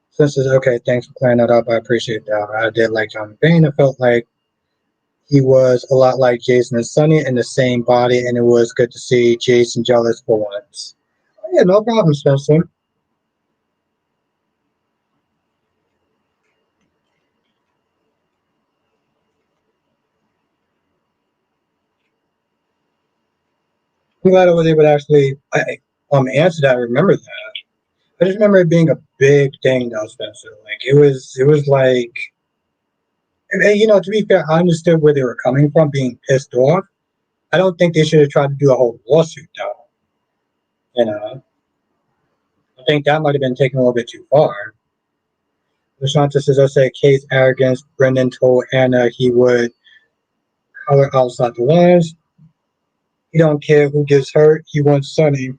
Since it's okay, thanks for clearing that up. I appreciate that. I did like John McBain. I felt like he was a lot like Jason and Sonny in the same body, and it was good to see Jason jealous for once. Oh, yeah, no problem, Spencer. I'm glad I was able to actually answer that. I remember that. I just remember it being a big thing though, Spencer. Like it was like, and, to be fair, I understood where they were coming from, being pissed off. I don't think they should have tried to do a whole lawsuit though. You know, I think that might have been taken a little bit too far. Lashanta says, I say Kate's arrogance. Brendan told Anna he would color outside the lines. He don't care who gets hurt. He wants Sonny.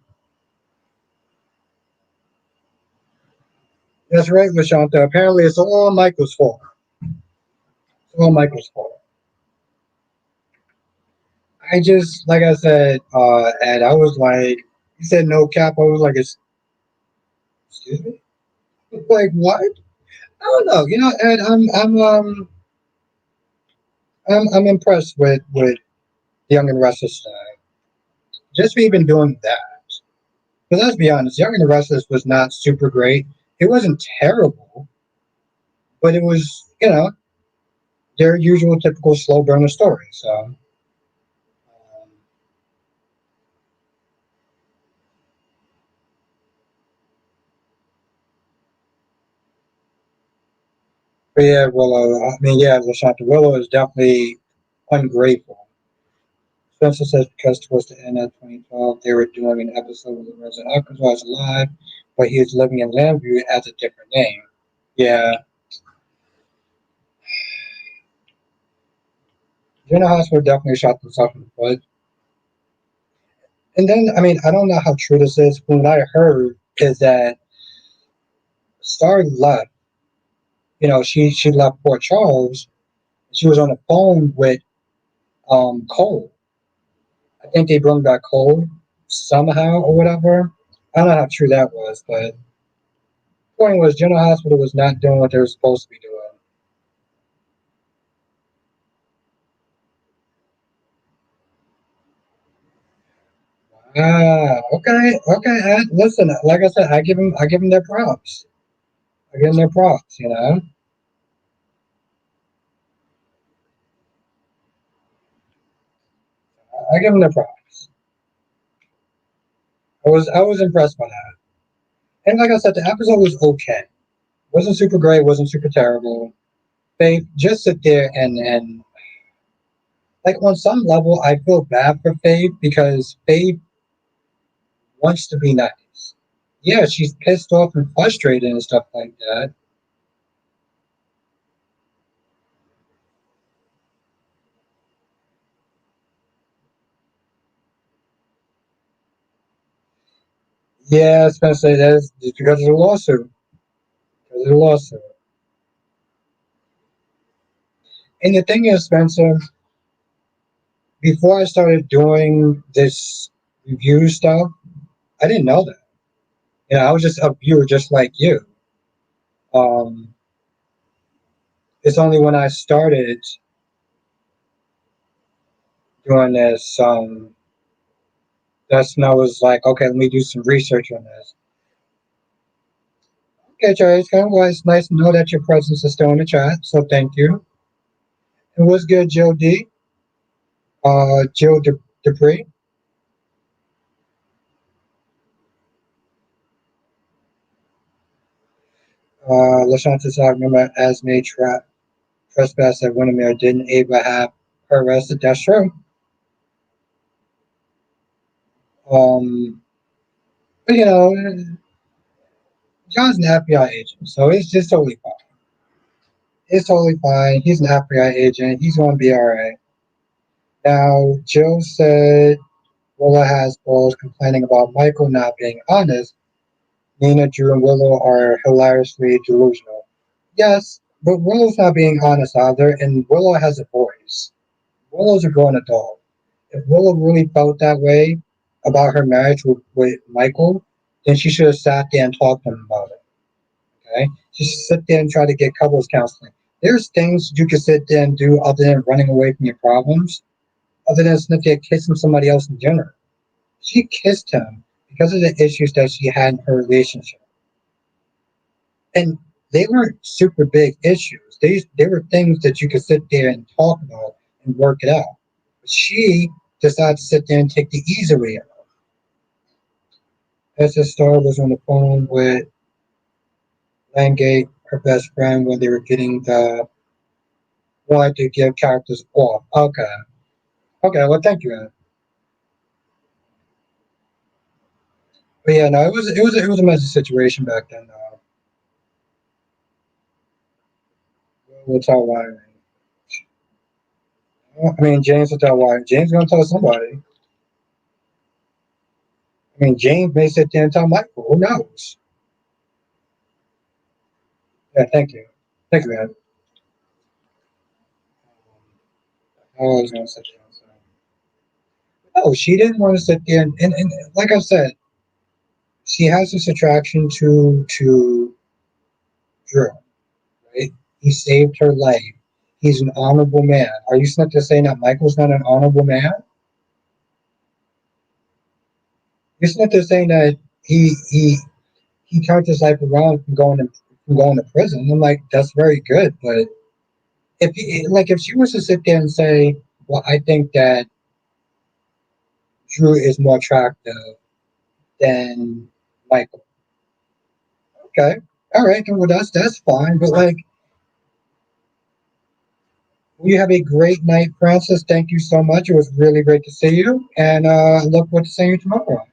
That's right, Lashanta. Apparently, it's all Michael's fault. It's all Michael's fault. I just, like I said, Ed, I was like, he said no cap. I was like, excuse me? Like, what? I don't know. Ed, I'm impressed with Young and Restless just for even doing that. But let's be honest, Young and Restless was not super great. It wasn't terrible, but it was, their usual typical slow burner story. So, but yeah, Willow. I mean, yeah, Lashanta Willow is definitely ungrateful. Spencer says because towards the end of 2012, they were doing an episode with the resident Arkansas was alive, but he is living in Lambview as a different name. Yeah, General Hospital definitely shot themselves in the foot. And then, I mean, I don't know how true this is. But what I heard is that Star left. She left Port Charles. She was on the phone with Cole. I think they brought back Cole somehow or whatever. I don't know how true that was, but the point was General Hospital was not doing what they were supposed to be doing. Okay, okay. Listen, like I said, I give them their props. I give them their props. I give them their props. I was impressed by that. And like I said, the episode was okay. Wasn't super great. Wasn't super terrible. Faith just sit there and like on some level, I feel bad for Faith because Faith wants to be nice. Yeah, she's pissed off and frustrated and stuff like that. Yeah, I was gonna say that's just because of the lawsuit. Because of the lawsuit. And the thing is, Spencer, before I started doing this review stuff, I didn't know that. I was just a viewer just like you. Um, it's only when I started doing this, that's when I was like, okay, let me do some research on this. Okay, Charlie, it's nice to know that your presence is still in the chat, so thank you. And what's good, Joe D? Joe Dupree. Lashanta's remember Esme trespass at Windermere didn't Ava have her arrested? That's true. Um, but John's an FBI agent, so it's just totally fine. It's totally fine. He's an FBI agent. He's going to be all right. Now, Joe said Willa has balls complaining about Michael not being honest. Nina, Drew, and Willow are hilariously delusional. Yes, but Willow's not being honest either, and Willow has a voice. Willow's a grown adult. If Willow really felt that way about her marriage with Michael, then she should have sat there and talked to him about it. Okay? She should sit there and try to get couples counseling. There's things you can sit there and do other than running away from your problems, other than sitting there kissing somebody else in general. She kissed him because of the issues that she had in her relationship. And they weren't super big issues. They were things that you could sit there and talk about and work it out. But she decided to sit there and take the easy way out. SS Star was on the phone with Langate, her best friend, when they were getting the wanted to give characters off. Okay. Okay, well thank you, Ed. But yeah, no, it was a messy situation back then. We'll tell why. I mean, James will tell why. James gonna tell somebody. I mean, James may sit there and tell Michael. Who knows? Yeah, thank you. Thank you, man. I was gonna sit there and say. No, she didn't want to sit there and like I said, she has this attraction to Drew, right? He saved her life. He's an honorable man. Are you not just saying that Michael's not an honorable man? You're not just saying that he turned his life around from going to prison. I'm like, that's very good, but if she was to sit there and say, well, I think that Drew is more attractive than Michael. Okay, all right, then well that's fine. But like, you have a great night, Francis. Thank you so much. It was really great to see you, and look forward to seeing you tomorrow.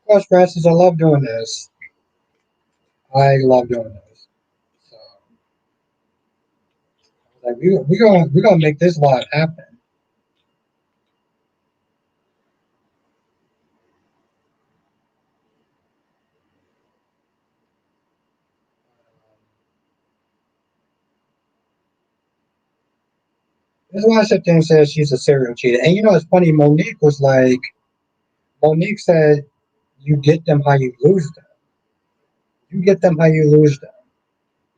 Of course, Francis, I love doing this. I love doing this. So, like, we gonna make this live happen. This is why I sit there and says she's a serial cheater. And you know, it's funny. Monique said, "You get them how you lose them. You get them how you lose them."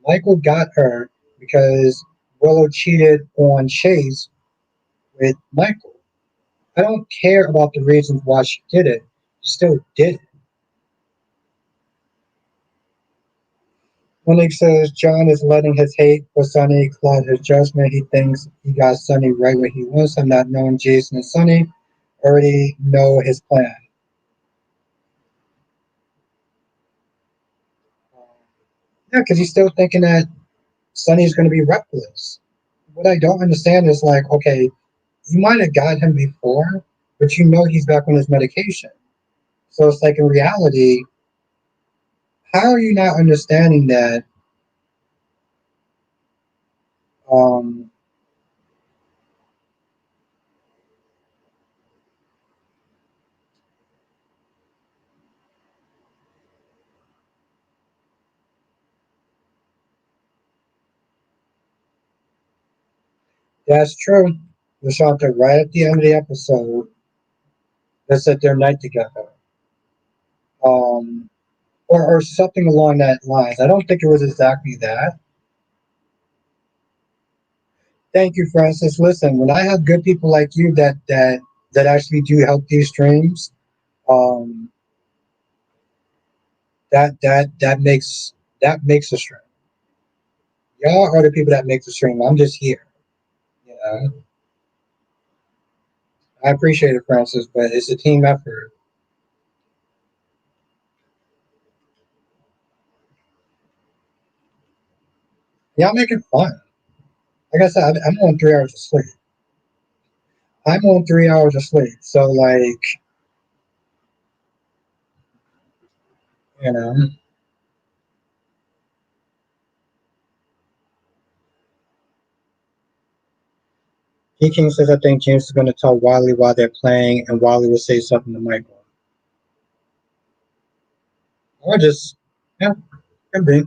Michael got her because Willow cheated on Chase with Michael. I don't care about the reasons why she did it. She still did it. Monique says John is letting his hate for Sonny cloud his judgment. He thinks he got Sonny right where he wants him, not knowing Jason and Sonny already know his plan. Yeah, because he's still thinking that Sonny's going to be reckless. What I don't understand is like, okay, you might have got him before, but you know he's back on his medication. So it's like in reality, how are you not understanding that? Um, that's true. Lashanta, right at the end of the episode, they said their night together. Um, or something along that lines. I don't think it was exactly that. Thank you, Francis. Listen, when I have good people like you that actually do help these streams, um, that makes a stream. Y'all are the people that make the stream. I'm just here. You know, I appreciate it, Francis, but it's a team effort. Y'all make it fun. Like I said, I'm on 3 hours of sleep. I'm on 3 hours of sleep. So like, you know, P King says I think James is gonna tell Wiley while they're playing and Wiley will say something to Michael. Or just yeah, could be.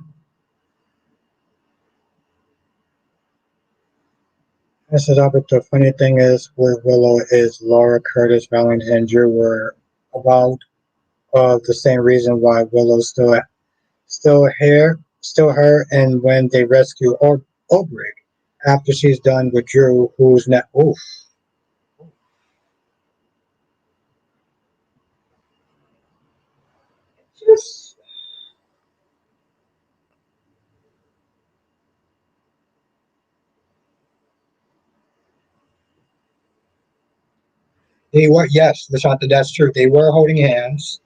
I said, but the funny thing is with Willow is Laura, Curtis, Valentine, and Drew were about the same reason why Willow's still her, and when they rescue Obrig after she's done with Drew, who's not. Oof. Just, they were yes, Lashanta, that's true. They were holding hands.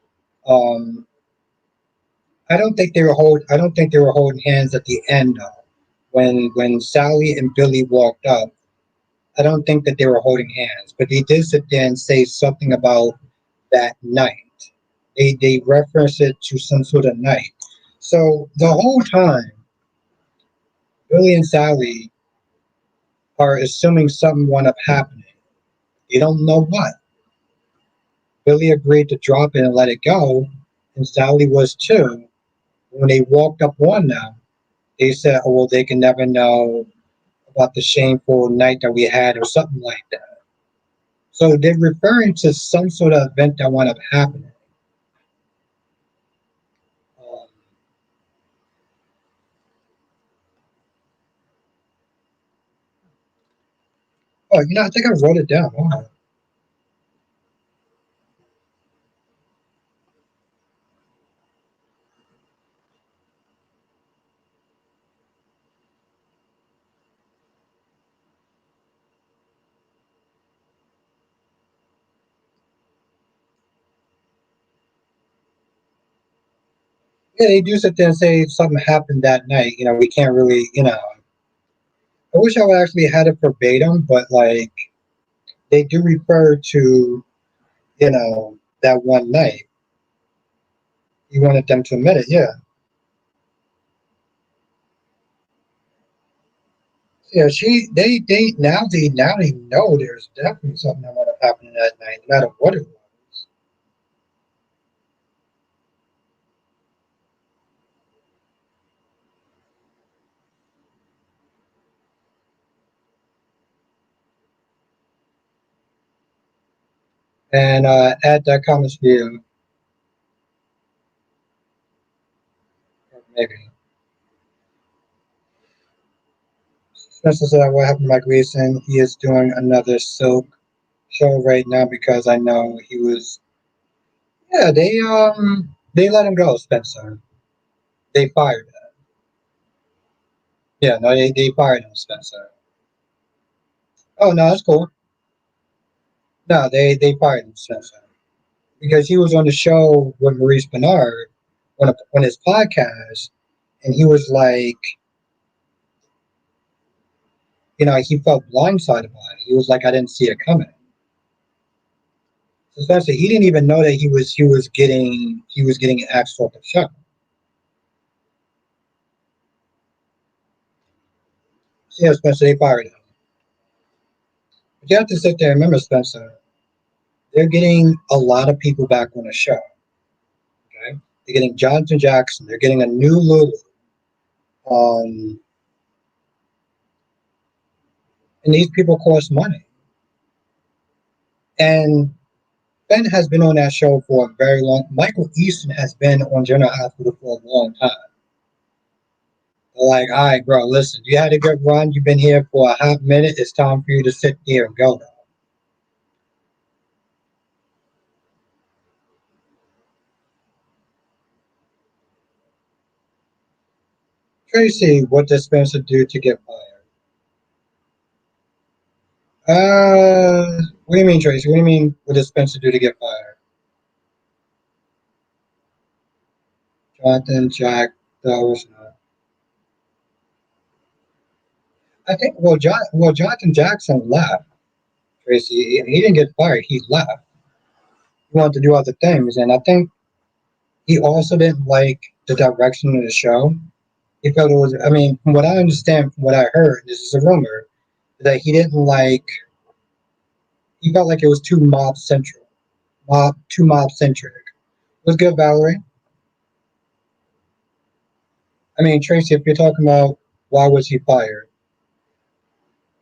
Um, I don't think they were hold. I don't think they were holding hands at the end though. When Sally and Billy walked up, I don't think that they were holding hands, but they did sit there and say something about that night. They reference it to some sort of night. So the whole time, Billy and Sally are assuming something wound up happening. They don't know what. Billy agreed to drop it and let it go, and Sally was too. When they walked up on them, they said, "Oh well, they can never know about the shameful night that we had," or something like that. So they're referring to some sort of event that wound up happening. Um, oh, I think I wrote it down. Wow. Yeah, they do sit there and say something happened that night. We can't really. I wish I would actually had it verbatim, but like they do refer to that one night. You wanted them to admit it, yeah. Yeah, they know there's definitely something that would have happened that night, no matter what it was. And add that comments view, maybe. Spencer said, "What happened to Mike Reason? He is doing another Silk show right now because I know he was." Yeah, they let him go, Spencer. They fired him. Yeah, no, they fired him, Spencer. Oh no, that's cool. No, they fired him, Spencer, because he was on the show with Maurice Bernard on his podcast, and he was like, he felt blindsided by it. He was like, I didn't see it coming. So Spencer, he didn't even know that he was getting axed off the show. So, yeah, Spencer, they fired him. But you have to sit there and remember, Spencer, they're getting a lot of people back on the show. Okay, they're getting Jonathan Jackson. They're getting a new Lulu. Um, and these people cost money. And Ben has been on that show for a very long. Michael Easton has been on General Hospital for a long time. They're like, all right, bro, listen, you had a good run. You've been here for a hot minute. It's time for you to sit there and go now. Tracy, what does Spencer do to get fired? What do you mean, Tracy? What do you mean, what does Spencer do to get fired? Jonathan, Jack, those. I think, Jonathan Jackson left, Tracy. He didn't get fired. He left. He wanted to do other things. And I think he also didn't like the direction of the show. He felt it was, I mean, from what I understand, from what I heard, this is a rumor, that he felt like it was too mob central, too mob centric. It was good, Valerie. I mean, Tracy, if you're talking about why was he fired,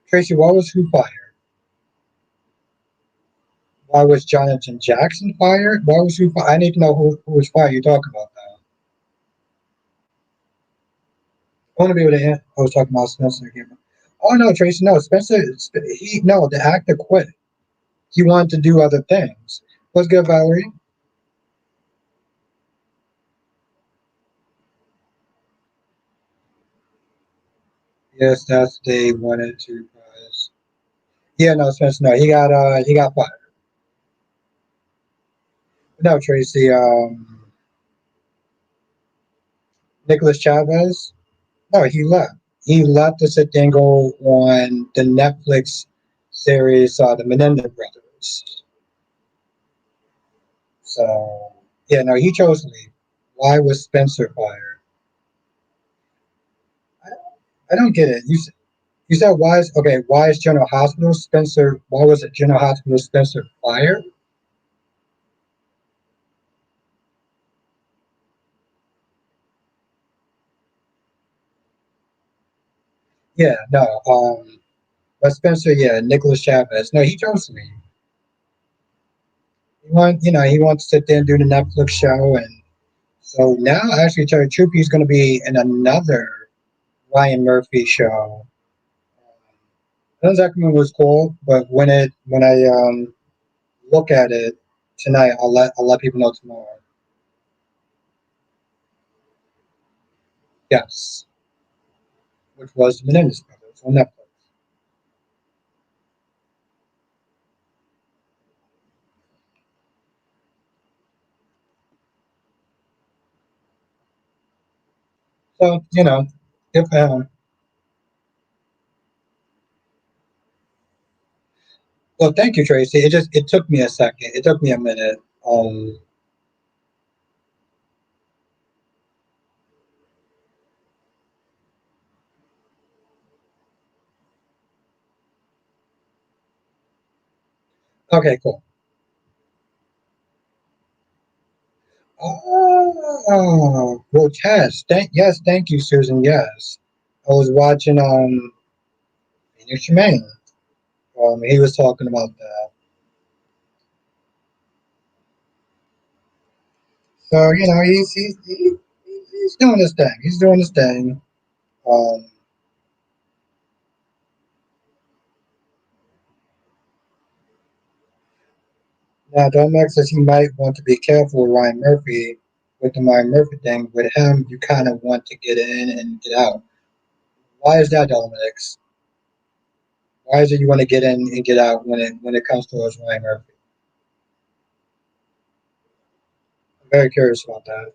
Tracy, why was who fired? Why was Jonathan Jackson fired? Why was who fired? I need to know who was fired. You're talking about that. I want to be able to. I was talking about Spencer again. Oh no, Tracy, no, Spencer. No, the actor quit. He wanted to do other things. What's good, Valerie? Yes, that's they wanted to. Yeah, no, Spencer, no, he got fired. No, Tracy. Nicholas Chavez. No, he left. He left to sit there and go on the Netflix series, The Menendez Brothers. So yeah, no, he chose to leave. Why was Spencer fired? I, I don't get it. You said why is okay? Why is General Hospital Spencer? Why was it General Hospital Spencer fired? Yeah, no. But Spencer, yeah, Nicholas Chavez. No, he chose to leave. He wants to sit there and do the Netflix show, and so now, actually, tell you the truth, he's going to be in another Ryan Murphy show. I don't exactly remember what it's called, but when I look at it tonight, I'll let people know tomorrow. Yes, which was the Menendez Brothers on Netflix. So if well, thank you, Tracy. It took me a second. It took me a minute. Okay, cool. Oh, well, yes, thank you, Susan. Yes, I was watching Phoenix Shemaine. He was talking about that. So he's doing his thing. He's doing his thing. Um, Now, Domex says he might want to be careful with Ryan Murphy with the Ryan Murphy thing. With him, you kind of want to get in and get out. Why is that, Domex? Why is it you want to get in and get out when it comes to us, Ryan Murphy? I'm very curious about that.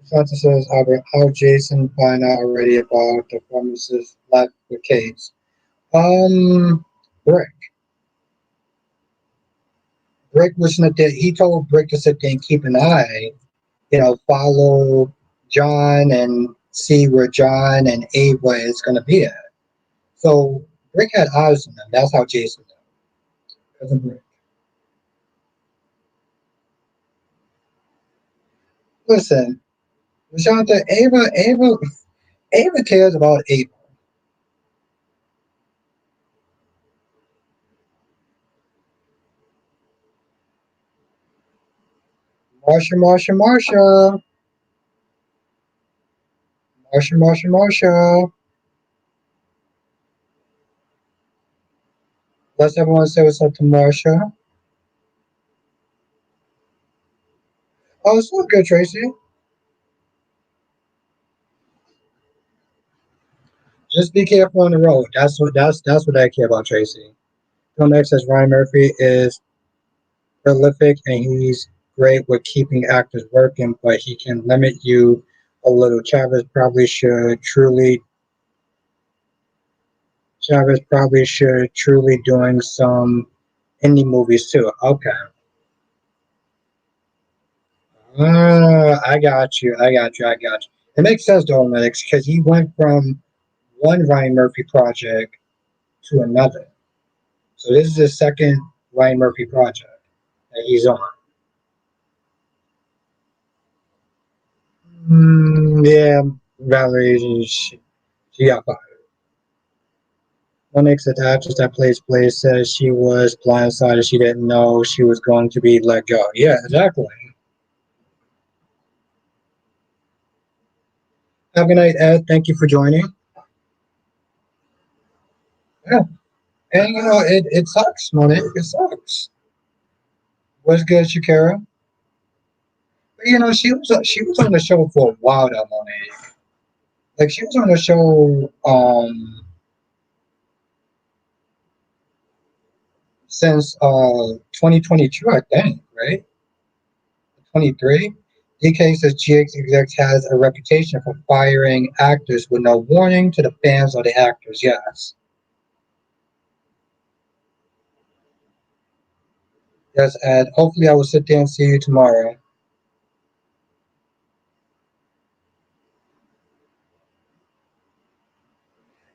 Santa says, Albert, how Jason find out already about the pharmacist left with Kate's? Um, Brick. Brick was not there. He told Brick to sit there and keep an eye, follow John and see where John and Ava is going to be at. So Brick had eyes on them. That's how Jason knew. Cousin Brick. Listen, Shanta, Ava cares about Ava. Marsha, Marsha. Let's everyone say what's up to Marsha. Oh, it's all good, Tracy. Just be careful on the road. That's what I care about, Tracy. Phil Next says Ryan Murphy is prolific and he's great with keeping actors working, but he can limit you a little. Chavez probably should truly doing some indie movies too. Okay. I got you. It makes sense though, Lennox, because he went from one Ryan Murphy project to another. So this is the second Ryan Murphy project that he's on. Yeah, Valerie, she got fired. Lennox, the actress that plays Blaze, says she was blindsided. She didn't know she was going to be let go. Yeah, exactly. Have a good night, Ed. Thank you for joining. Yeah. And it sucks, Monique. It sucks. What's good, Shakira? You know, she was on the show for a while though, Monet. Like she was on the show since 2022, I think, right? 23. DK says GX Execs has a reputation for firing actors with no warning to the fans or the actors. Yes. Yes, Ed. Hopefully I will sit there and see you tomorrow.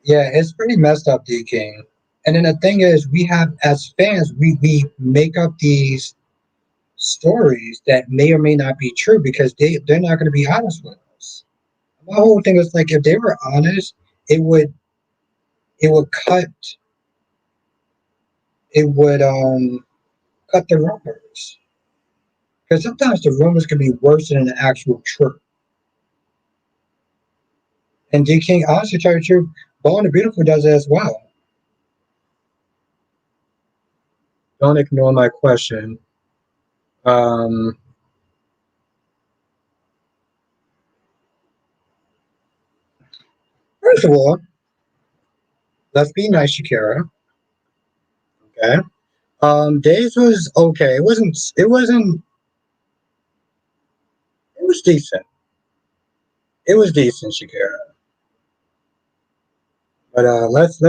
Yeah, it's pretty messed up, D King. And then the thing is, we have as fans, we make up these stories that may or may not be true because they're not going to be honest with us. My whole thing is like if they were honest, it would it would cut it would cut the rumors because sometimes the rumors can be worse than the actual truth. And D King, honestly, tell you the truth, Born the Beautiful does it as well. Don't ignore my question. Um, First of all, let's be nice, Shakira. Okay. Days was okay. It wasn't. It wasn't. It was decent. It was decent, Shakira. But let's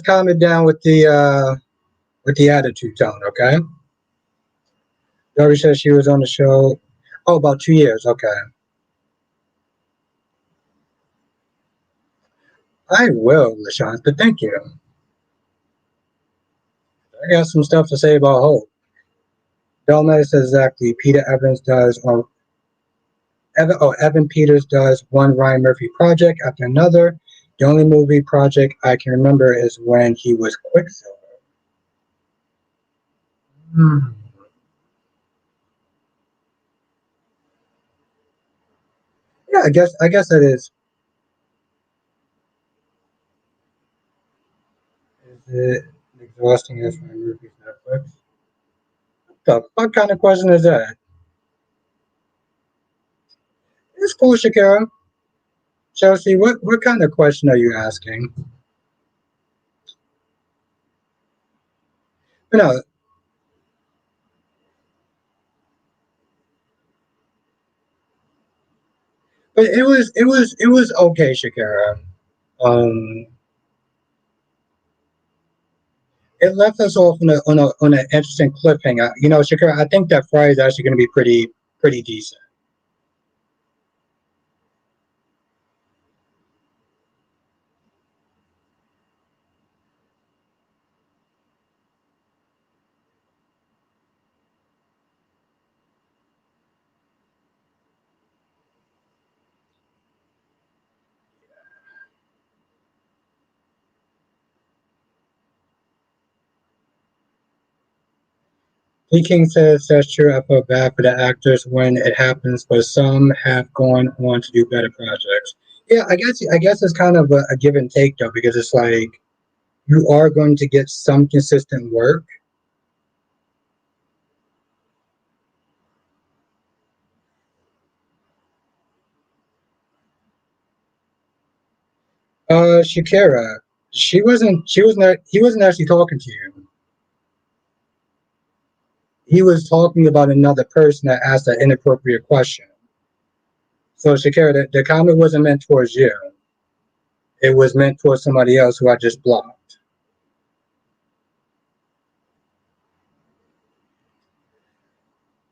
calm it down with the attitude tone, okay? Dory said she was on the show. Oh, about 2 years. Okay. I will, LaShawn, but thank you. I got some stuff to say about Hope. Delmay says exactly. Peter Evans does, or Evan Peters does one Ryan Murphy project after another. The only movie project I can remember is when he was Quicksilver. Hmm. Yeah, I guess that is. Is it exhausting as Ryan Murphy's Netflix? What the fuck kind of question is that? It's cool, Shakira. Chelsea, what kind of question are you asking? No, but it was okay, Shakira. Um, it left us off on an interesting cliffhanger. You know, Shakira, I think that Friday is actually going to be pretty decent. P. King says that's true. I feel bad for the actors when it happens, but some have gone on to do better projects. Yeah, I guess it's kind of a give and take though, because it's like you are going to get some consistent work. Shakira, he wasn't actually talking to you. He was talking about another person that asked an inappropriate question. So Shakira, the comment wasn't meant towards you. It was meant towards somebody else who I just blocked.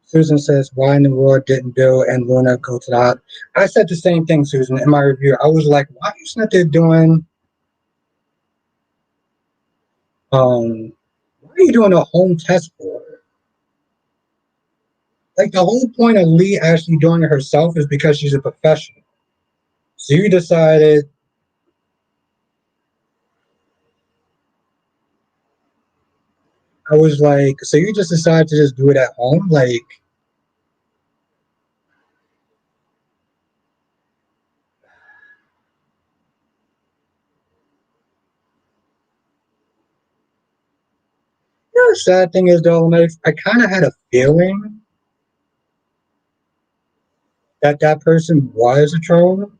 Susan says, why in the world didn't Bill and Luna go to the hot? I said the same thing, Susan, in my review. I was like, why are you not there doing why are you doing a home test for her? Like the whole point of Lee actually doing it herself is because she's a professional. So you decided I was like, so you just decided to just do it at home? Like, you know, the sad thing is though, like, I kind of had a feeling. that that person was a troll,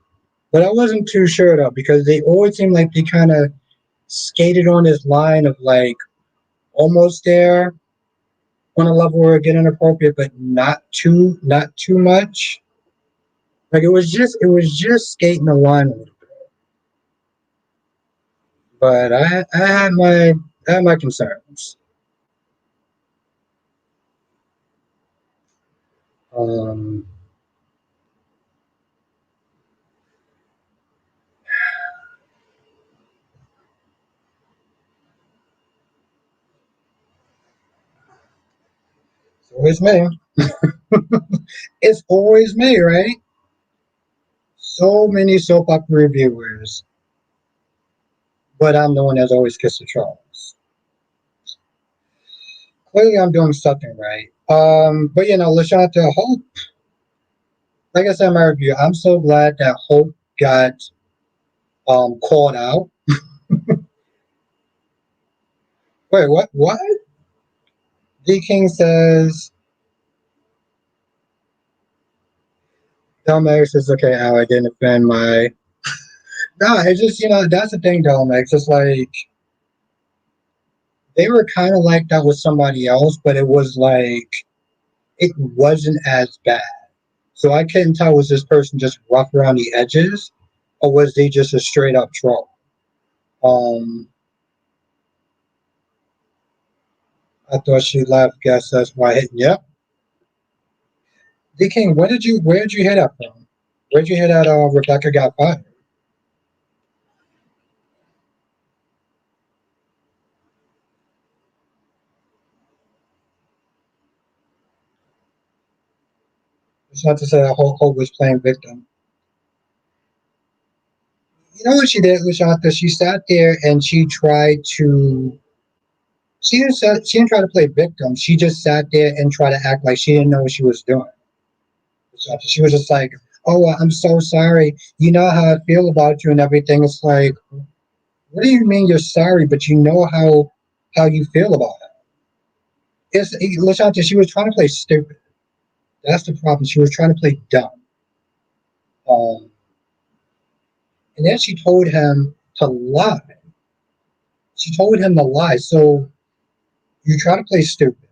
but I wasn't too sure though because they always seemed like they kind of skated on this line of like almost there on a level where it get inappropriate, but not too much. Like it was just skating the line a little bit. But I had my concerns. Um, it's always me. It's always me, right? So many soap opera reviewers, but I'm the one that's always kissed the trolls. Clearly, I'm doing something right. But you know, Lashanta Hope, like I said in my review, I'm so glad that Hope got called out. Wait, what? What? D King says, Delmex says, okay, Al, I didn't offend my. No, it's just, you know, that's the thing, Delmex. It's like, they were kind of like that with somebody else, but it was like, it wasn't as bad. So I couldn't tell was this person just rough around the edges, or was they just a straight up troll? Um, I thought she left. Guess that's why. Yep. D King, where did you hear that from? Where did you hear that? Rebecca got fired. It's not to say that Hope was playing victim. You know what she did, Lashanta? She sat there and she tried to. She didn't try to play victim. She just sat there and tried to act like she didn't know what she was doing. She was just like, "Oh, I'm so sorry. You know how I feel about you and everything." It's like, what do you mean you're sorry, but you know how you feel about it? Lashanta, she was trying to play stupid. That's the problem. She was trying to play dumb. Um, and then she told him to lie. She told him to lie. So you try to play stupid,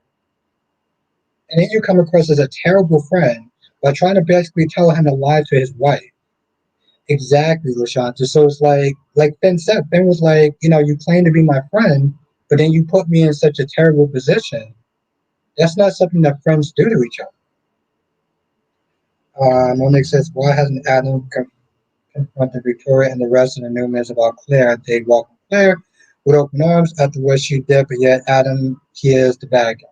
and then you come across as a terrible friend by trying to basically tell him to lie to his wife. Exactly, Lashanta. So it's like Finn said. Finn was like, you know, you claim to be my friend, but then you put me in such a terrible position. That's not something that friends do to each other. Monique says, why hasn't Adam confronted Victoria and the rest of the Newmans about Claire? They welcome Claire with open arms after what she did, but yet Adam, he is the bad guy.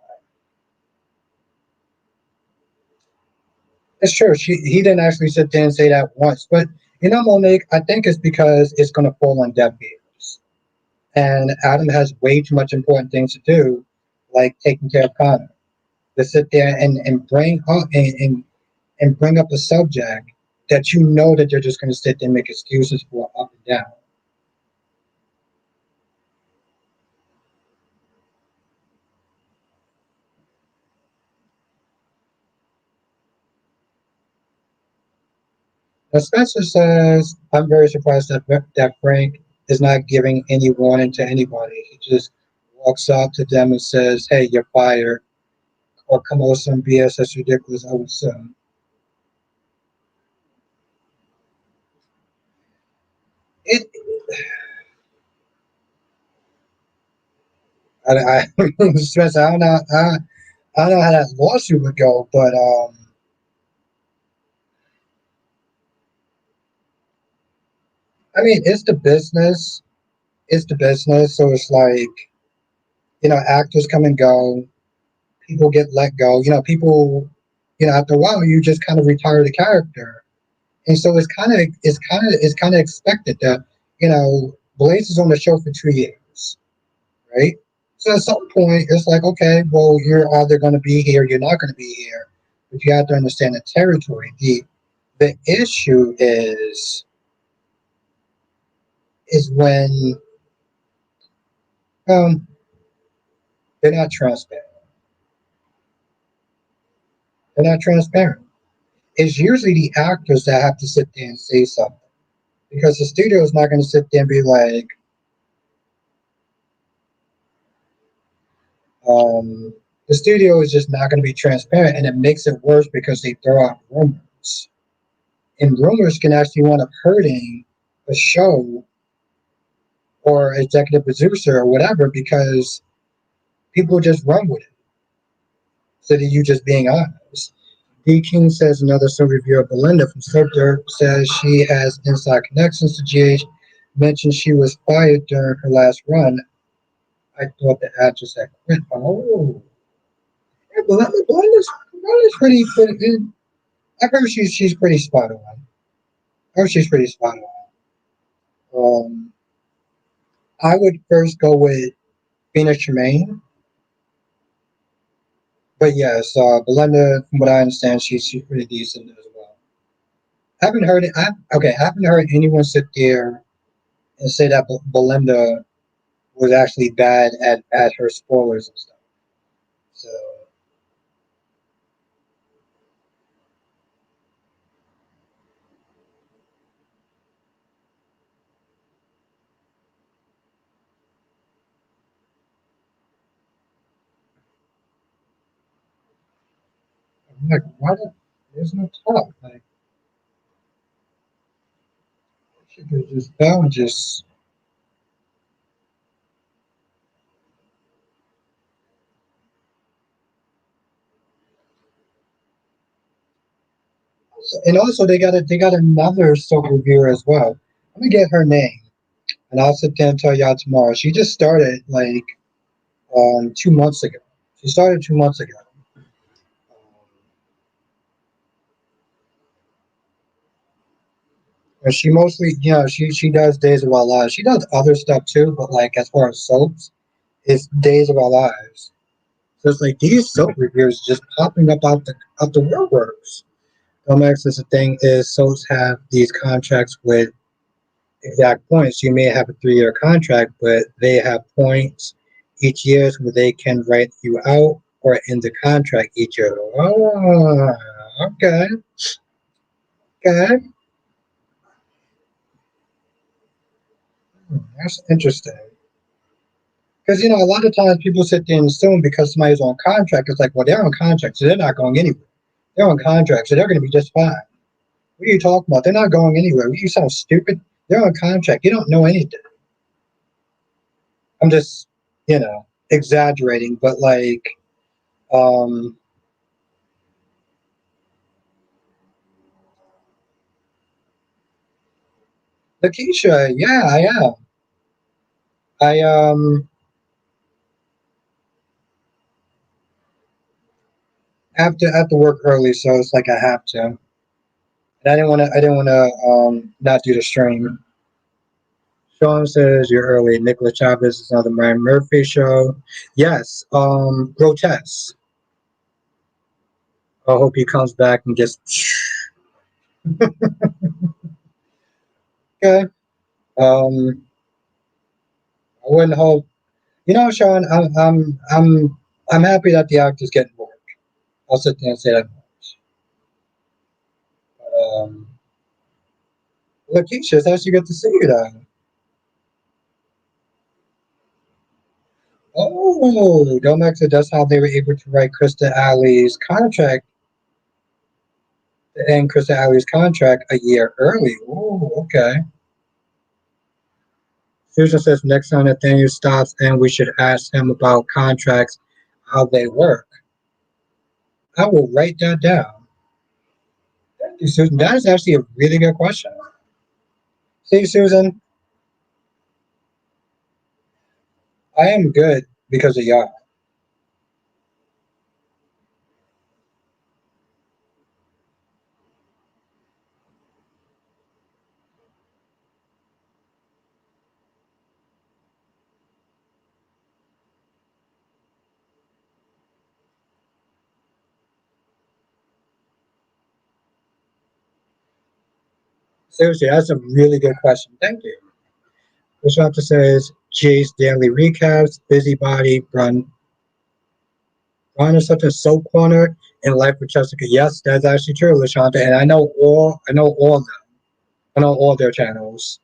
It's true. He didn't actually sit there and say that once, but you know, Monique, I think it's because it's going to fall on deaf ears. And Adam has way too much important things to do, like taking care of Connor. To sit there and bring up and bring up a subject that you know that they're just going to sit there and make excuses for up and down. Now Spencer says, I'm very surprised that Frank is not giving any warning to anybody. He just walks up to them and says, hey, you're fired, or come on with some BS that's ridiculous, I would assume. It, I Spencer, I don't know how that lawsuit would go, but I mean, it's the business, so it's like, you know, actors come and go, people get let go, you know, people, you know, after a while, you just kind of retire the character. And so it's kind of expected that, you know, Blaze is on the show for 2 years, right? So at some point, it's like, okay, well, you're either going to be here, you're not going to be here, but you have to understand the territory. The issue is when um, they're not transparent. They're not transparent. it's usually the actors that have to sit there and say something because the studio is not going to sit there and be like, um, the studio is just not going to be transparent, and it makes it worse because they throw out rumors, and rumors can actually wind up hurting a show or executive producer or whatever because people just run with it instead of you just being honest. D. King says another soap reviewer, Belinda from Scepter, says she has inside connections to GH. Mentioned she was fired during her last run. I thought the actress had quit. Oh, yeah, Belinda's pretty. I heard she's pretty spot on. I heard she's pretty spot on. I would first go with Phoenix Tremaine, but yes, Belinda, from what I understand, she's pretty decent as well. I haven't heard it. I haven't heard anyone sit there and say that Belinda was actually bad at her spoilers and stuff. So I'm like, why did there's no talk? Like she could just go and just. And also they got another soap reviewer as well. Let me get her name, and I'll sit there and tell y'all tomorrow. She just started like 2 months ago. She started 2 months ago. And she mostly, she does Days of Our Lives. She does other stuff too, but like as far as soaps, it's Days of Our Lives. So it's like these soap reviews just popping up out the woodworks. Comex is the thing is soaps have these contracts with exact points. You may have a 3-year contract, but they have points each year where they can write you out or end the contract each year. Oh, okay, okay, that's interesting. Because a lot of times people sit there and assume because somebody's on contract, it's like, well, they're on contract, so they're not going anywhere. They're on contract, so they're going to be just fine. What are you talking about? They're not going anywhere. You sound stupid. They're on contract. You don't know anything. I'm just, exaggerating, but like, um, Lakeisha, yeah, I am. I have to work early, so it's like I have to. And I didn't want to not do the stream. Sean says you're early. Nicola Chavez is another Ryan Murphy show. Yes, Grotesque. I hope he comes back and gets okay. I wouldn't hope. Sean, I'm happy that the actor's getting work. I'll sit there and say that much. But Lakeisha, it's actually good to see you then. Oh, Domex, that's how they were able to write Krista Alley's contract and Krista Alley's contract a year early. Oh, okay. Susan says next time Nathaniel stops and we should ask him about contracts, how they work. I will write that down. Thank you, Susan. That is actually a really good question. See, Susan, I am good because of y'all. Seriously, that's a really good question. Thank you. This chapter says Jay's daily recaps, busybody, Corner something so cornered in life with Jessica. Yes, that's actually true, Lashanta. And I know all of them. I know all their channels.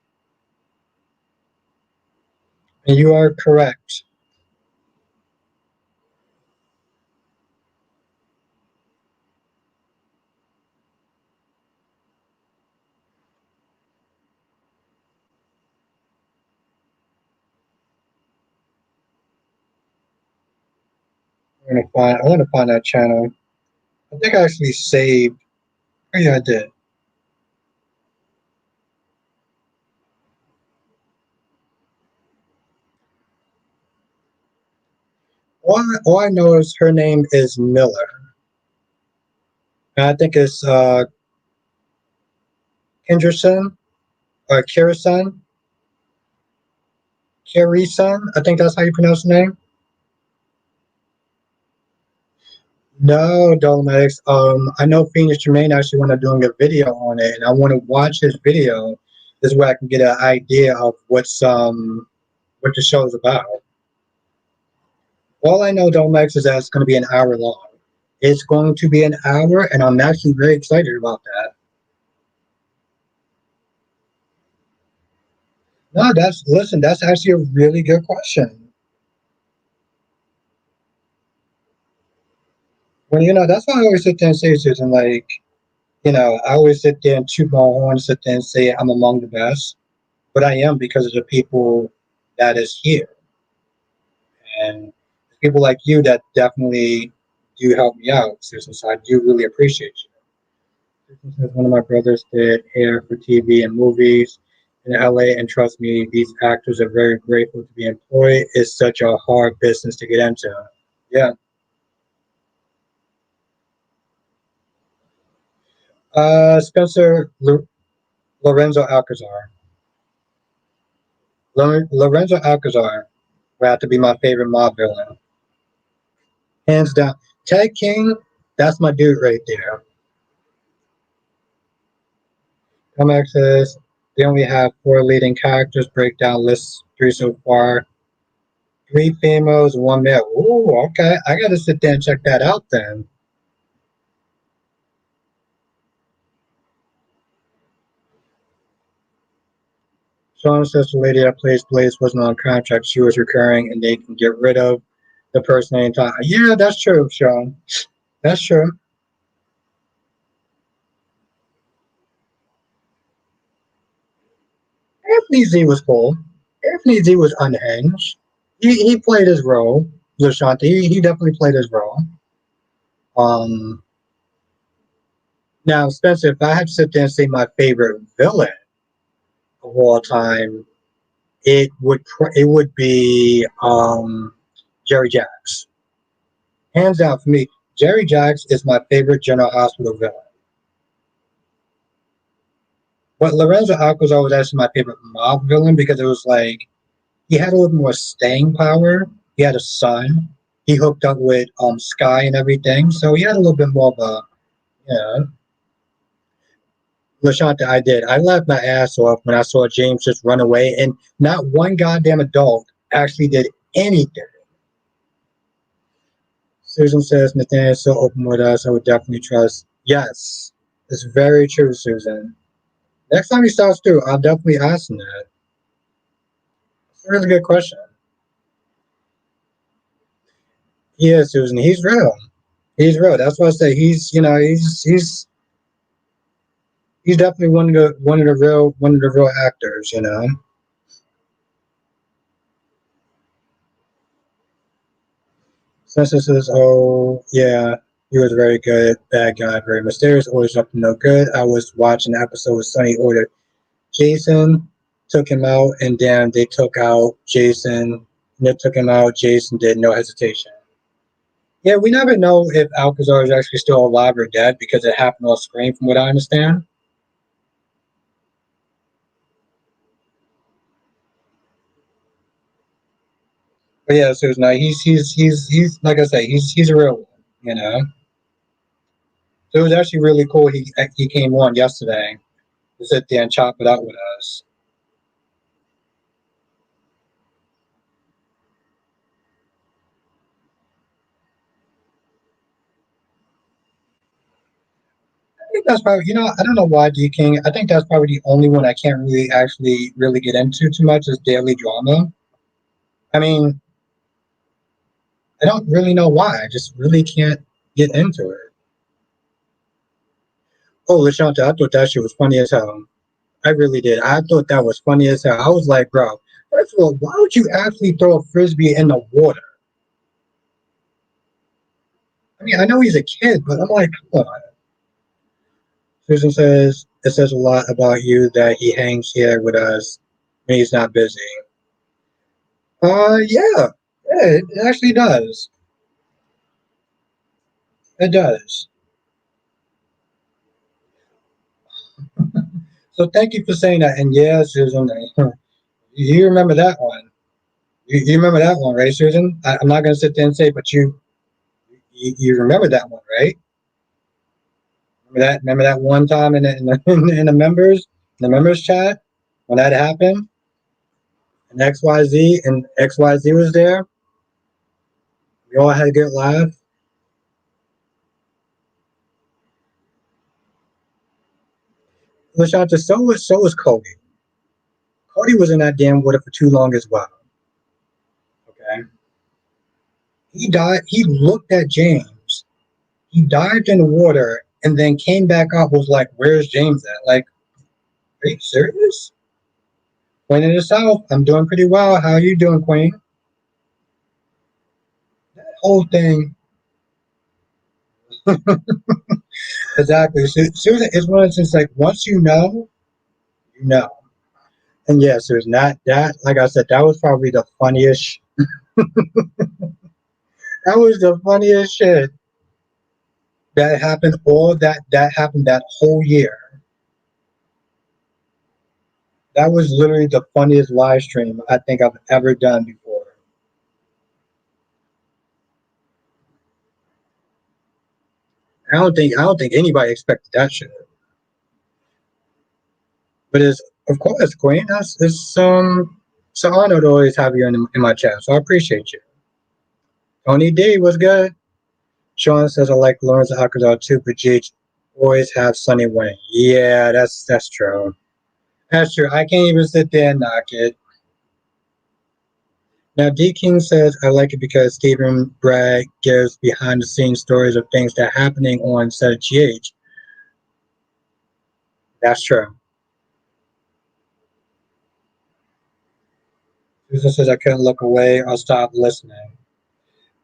And you are correct. I want to find that channel. I think I actually saved. Oh yeah, I did. All I know is her name is Miller. And I think it's Henderson or Kirison. Kirison. I think that's how you pronounce the name. No, Dolomitics. I know Phoenix Jermaine actually want to doing a video on it, and I want to watch his video. This way I can get an idea of what the show is about. All I know, Dolomitics, is that it's going to be an hour long. It's going to be an hour, and I'm actually very excited about that. No, that's actually a really good question. Well, that's why I always sit there and say, Susan, like, I always sit there and toot my horn, sit there and say I'm among the best, but I am because of the people that is here, and people like you that definitely do help me out, Susan. So I do really appreciate you. Susan says one of my brothers did hair for TV and movies in LA, and trust me, these actors are very grateful to be employed. It's such a hard business to get into. Yeah. Spencer Lorenzo Alcazar. Lorenzo Alcazar would have to be my favorite mob villain. Hands down. Ted King, that's my dude right there. Comex says they only have 4 leading characters. Breakdown lists 3 so far. 3 females, 1 male. Ooh, okay. I gotta sit there and check that out then. Sean says the lady that plays Blaze wasn't on contract. She was recurring and they can get rid of the person anytime. Yeah, that's true, Sean. That's true. Anthony Z was cool. Anthony Z was unhinged. He played his role, Lashante. He definitely played his role. Um, Now, Spencer, if I had to sit there and say my favorite villain of all time, it would be Jerry Jacks. Hands down for me, Jerry Jacks is my favorite General Hospital villain. But Lorenzo Alcazar was actually my favorite mob villain because it was like he had a little more staying power. He had a son. He hooked up with Sky and everything, so he had a little bit more of a yeah. Lashanta, I did. I laughed my ass off when I saw James just run away, and not one goddamn adult actually did anything. Susan says Nathaniel is so open with us. I would definitely trust. Yes, it's very true, Susan. Next time he starts through, I'll definitely ask him that. It's a really good question. Yeah, Susan, he's real. He's real. That's why I say he's definitely one of the real actors. Sansa says, "Oh yeah, he was very good, bad guy, very mysterious, always up to no good." I was watching the episode with Sonny ordered Jason, took him out, and then they took out Jason. And they took him out. Jason did no hesitation. Yeah, we never know if Alcazar is actually still alive or dead because it happened off screen, from what I understand. But yeah, so no, he's like I say, he's a real one. So it was actually really cool. He came on yesterday to sit there and chop it out with us. that's probably, I don't know why D King. I think that's probably the only one I can't really actually really get into too much is daily drama. I mean, I don't really know why. I just really can't get into it. Oh, Lashanta, I thought that shit was funny as hell. I really did. I thought that was funny as hell. I was like, bro, first of all, why would you actually throw a frisbee in the water? I mean, I know he's a kid, but I'm like, come on. Susan says, it says a lot about you that he hangs here with us when he's not busy. Yeah. Yeah, it actually does. It does. So thank you for saying that. And yeah, Susan, you remember that one. You remember that one, right, Susan? I'm not going to sit there and say, but you remember that one, right? Remember that one time in the members chat when that happened, and XYZ was there. We all had a good laugh. Lashanta, so was Cody. Cody was in that damn water for too long as well. Okay, he died. He looked at James. He dived in the water and then came back up. Was like, "Where's James at?" Like, are you serious? Queen in the South, I'm doing pretty well. How are you doing, Queen? That whole thing, exactly. Susan is one of those things like once you know, you know. And yes, there's not that. Like I said, that was probably the funniest. That was the funniest shit that happened. All that happened that whole year. That was literally the funniest live stream I think I've ever done before. I don't think anybody expected that shit. But it's of course, Queen. It's an honor to always have you in my chat. So I appreciate you. Tony D was good. Sean says I like Lawrence Alcazar too, but GH always have Sonny winning. Yeah, that's true. That's true. I can't even sit there and knock it. Now D King says I like it because Stephen Bragg gives behind the scenes stories of things that are happening on set of GH. That's true. Susan says I couldn't look away or stop listening.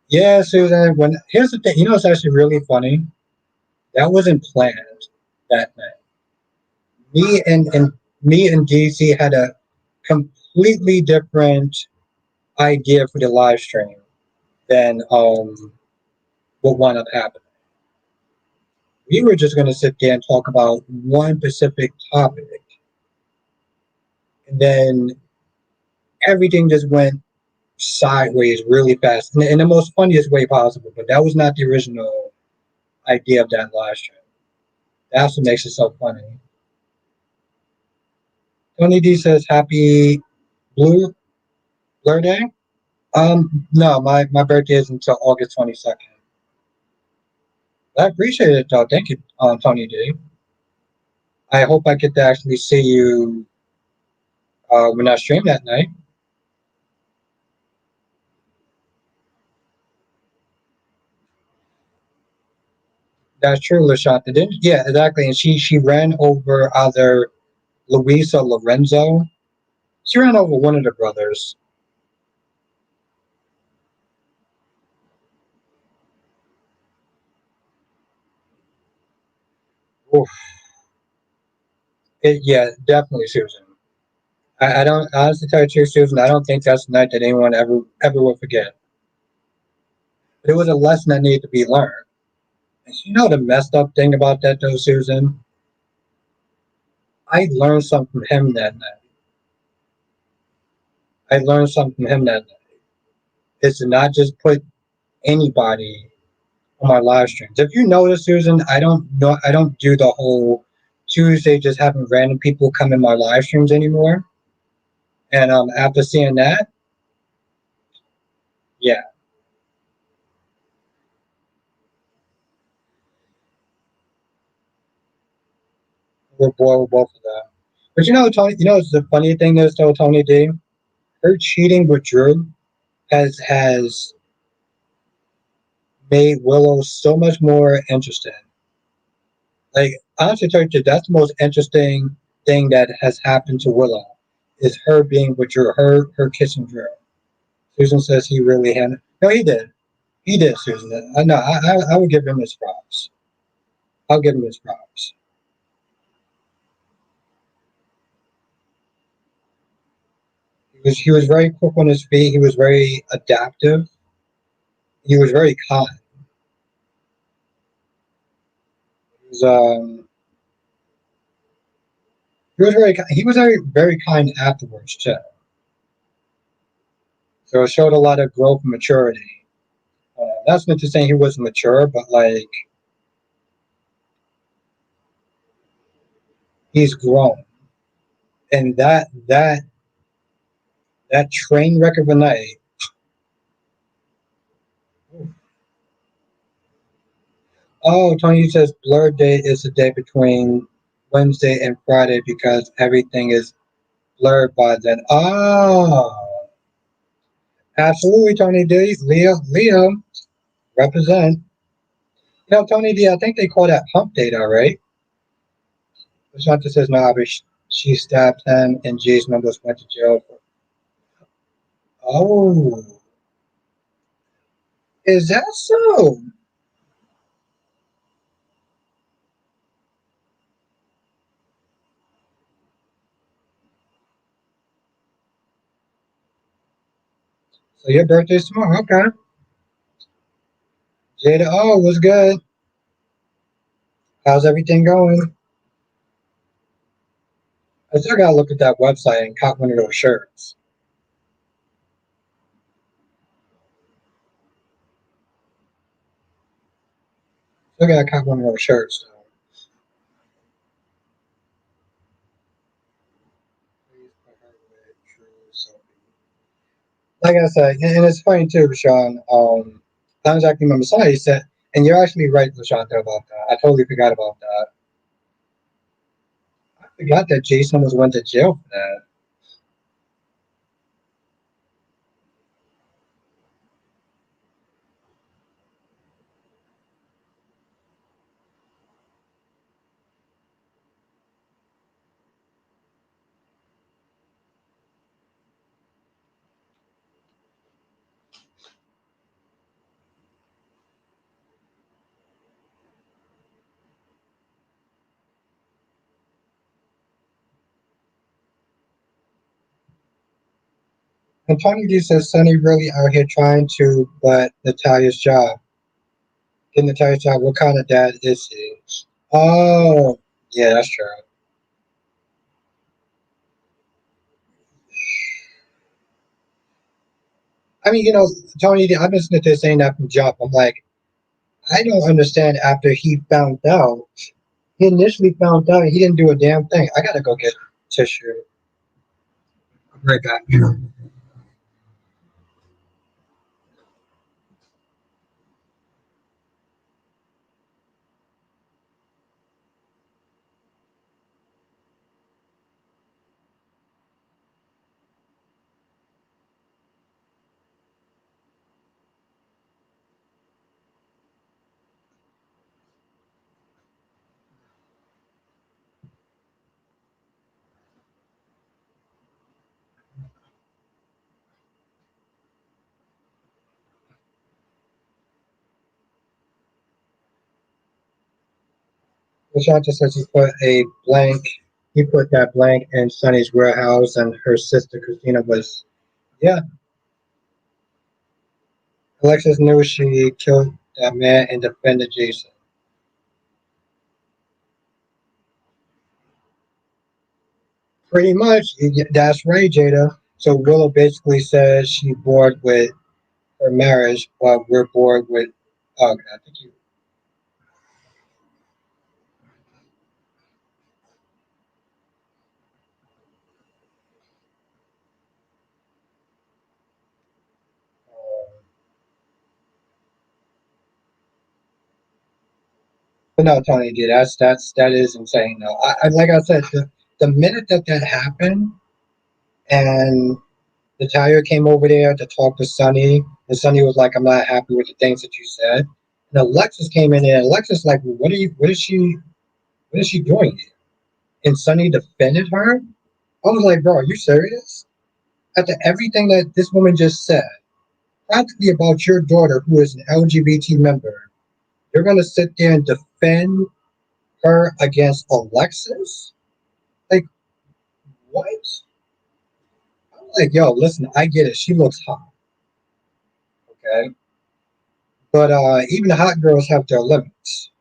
Yeah, Susan. When here's the thing, it's actually really funny. That wasn't planned that night. Me and DC had a completely different idea for the live stream than what wound up happening. We were just gonna sit there and talk about one specific topic, and then everything just went sideways really fast in the most funniest way possible. But that was not the original idea of that live stream. That's what makes it so funny. Tony D says happy blue blur day. No, my birthday is until August 22nd. I appreciate it though. Thank you, Tony D. I hope I get to actually see you when I stream that night. That's true, Lashanta. Didn't? Yeah, exactly. And she ran over either Luis or Lorenzo. She ran over one of the brothers. Oof. Yeah, definitely, Susan. I don't honestly tell you the truth, Susan. I don't think that's a night that anyone ever will forget. But it was a lesson that needed to be learned. And you know the messed up thing about that though, Susan? I learned something from him that night. I learned something from him that night. Is to not just put anybody on my live streams. If you notice, Susan, I don't do the whole Tuesday just having random people come in my live streams anymore. And after seeing that, yeah, we're bored with both of them. But Tony, the funny thing is though, Tony D, her cheating with Drew has made Willow so much more interesting. Like honestly, tell you, that's the most interesting thing that has happened to Willow is her being with Drew, her kissing Drew. Susan says he really had no, he did. He did, Susan. I know. I would give him his props. I'll give him his props. He was very quick on his feet. He was very adaptive. He was very kind. He was very kind afterwards too. So it showed a lot of growth and maturity. That's not to say he wasn't mature, but like he's grown. And that train wreck of a night. Oh, Tony says blur day is the day between Wednesday and Friday because everything is blurred by then. Oh, absolutely, Tony D. Leo, represent. Tony D, I think they call that hump date, all right? Shanta says no, but she stabbed him and Jay's numbers went to jail. Oh, is that so? So your birthday's tomorrow, okay. Jada, oh, what's good? How's everything going? I still gotta look at that website and cop one of those shirts. Still gotta cop one of those shirts. Though. Like I said, and it's funny too, Rashawn. I was actually remember somebody said, and you're actually right, Rashawn, about that. I totally forgot about that. I forgot that Jason was went to jail for that. And Tony D says Sonny really out here trying to, but Natalia's job. Get Natalia's job. What kind of dad is he? Oh, yeah, that's true. I mean, Tony D, I've been listening to this saying that from Jump. I'm like, I don't understand after he found out. He initially found out he didn't do a damn thing. I gotta go get tissue. Right back. Lashanta says he put that blank in Sonny's warehouse, and her sister Christina was, yeah. Alexis knew she killed that man and defended Jason. Pretty much, that's right, Jada. So Willow basically says she's bored with her marriage, but we're bored with. Oh, okay, I think you. But no, Tony, dude, that is insane. No, like I said, the minute that happened, and the tire came over there to talk to Sonny, and Sonny was like, "I'm not happy with the things that you said." And Alexis came in there, and Alexis like, what is she doing here? And Sonny defended her. I was like, bro, are you serious? After everything that this woman just said, practically about your daughter, who is an LGBT member, you're gonna sit there and defend her against Alexis? Like, what? I'm like, yo, listen, I get it. She looks hot, okay? But even hot girls have their limits.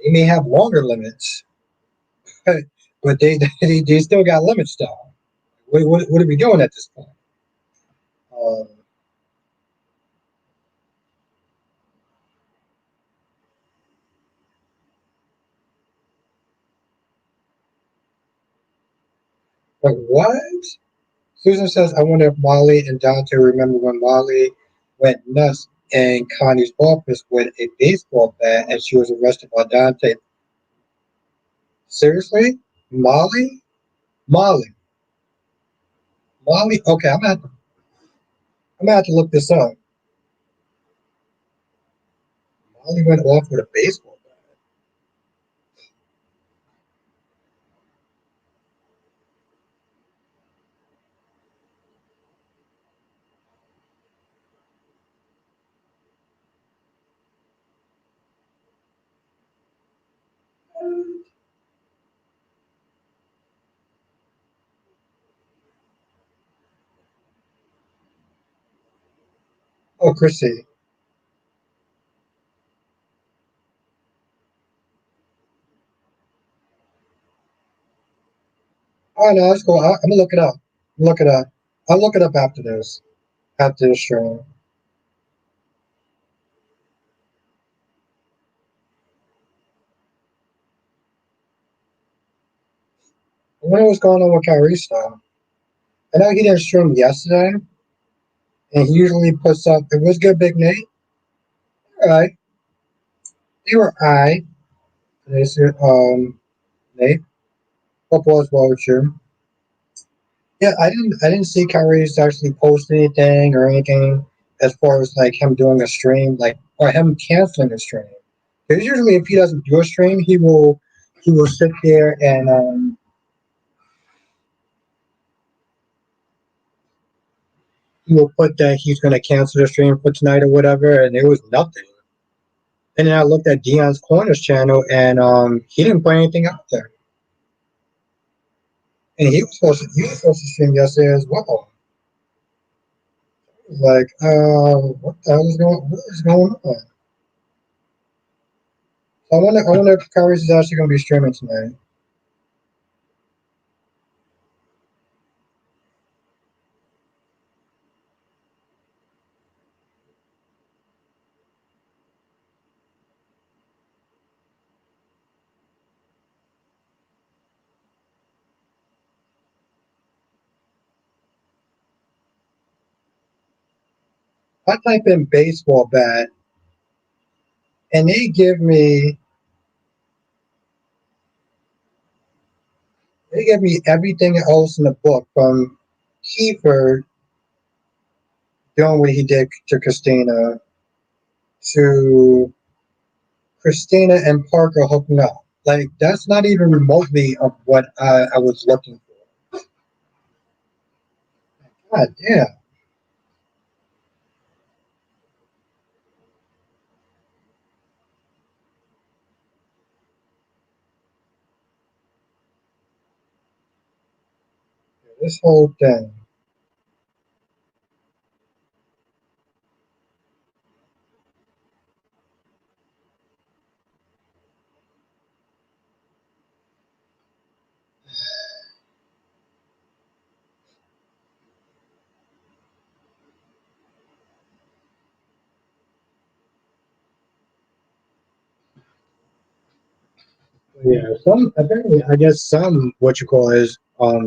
They may have longer limits, but they still got limits, though. What are we doing at this point? Um, but what? Susan says, I wonder if Molly and Dante remember when Molly went nuts in Connie's office with a baseball bat and she was arrested by Dante. Seriously? Molly? Molly. Molly? Okay, I'm gonna have to look this up. Molly went off with a baseball bat. Oh, Chrissy. Oh no, that's cool. I'm gonna look it up. Look it up. I'll look it up after this. After the stream. I wonder what's going on with Kyrie stuff. I know he didn't stream yesterday, and he usually puts up. It was good, Big Nate. All right, they were I. They said, Nate. Hope all is well with you. Yeah, I didn't see Kyrie's actually post anything or anything as far as like him doing a stream, like or him canceling a stream. Because usually, if he doesn't do a stream, he will sit there and he will put that he's going to cancel the stream for tonight or whatever, and there was nothing. And then I looked at Dion's Corners channel, and he didn't put anything out there. And he was supposed to stream yesterday as well. Like, what the hell is going on? I wonder if Kyrie's is actually going to be streaming tonight. I type in baseball bat, and they give me everything else in the book from Kiefer doing what he did to Christina to Christina and Parker hooking up. Like that's not even remotely of what I was looking for. God damn, this whole thing. Yeah, some apparently I guess some what you call is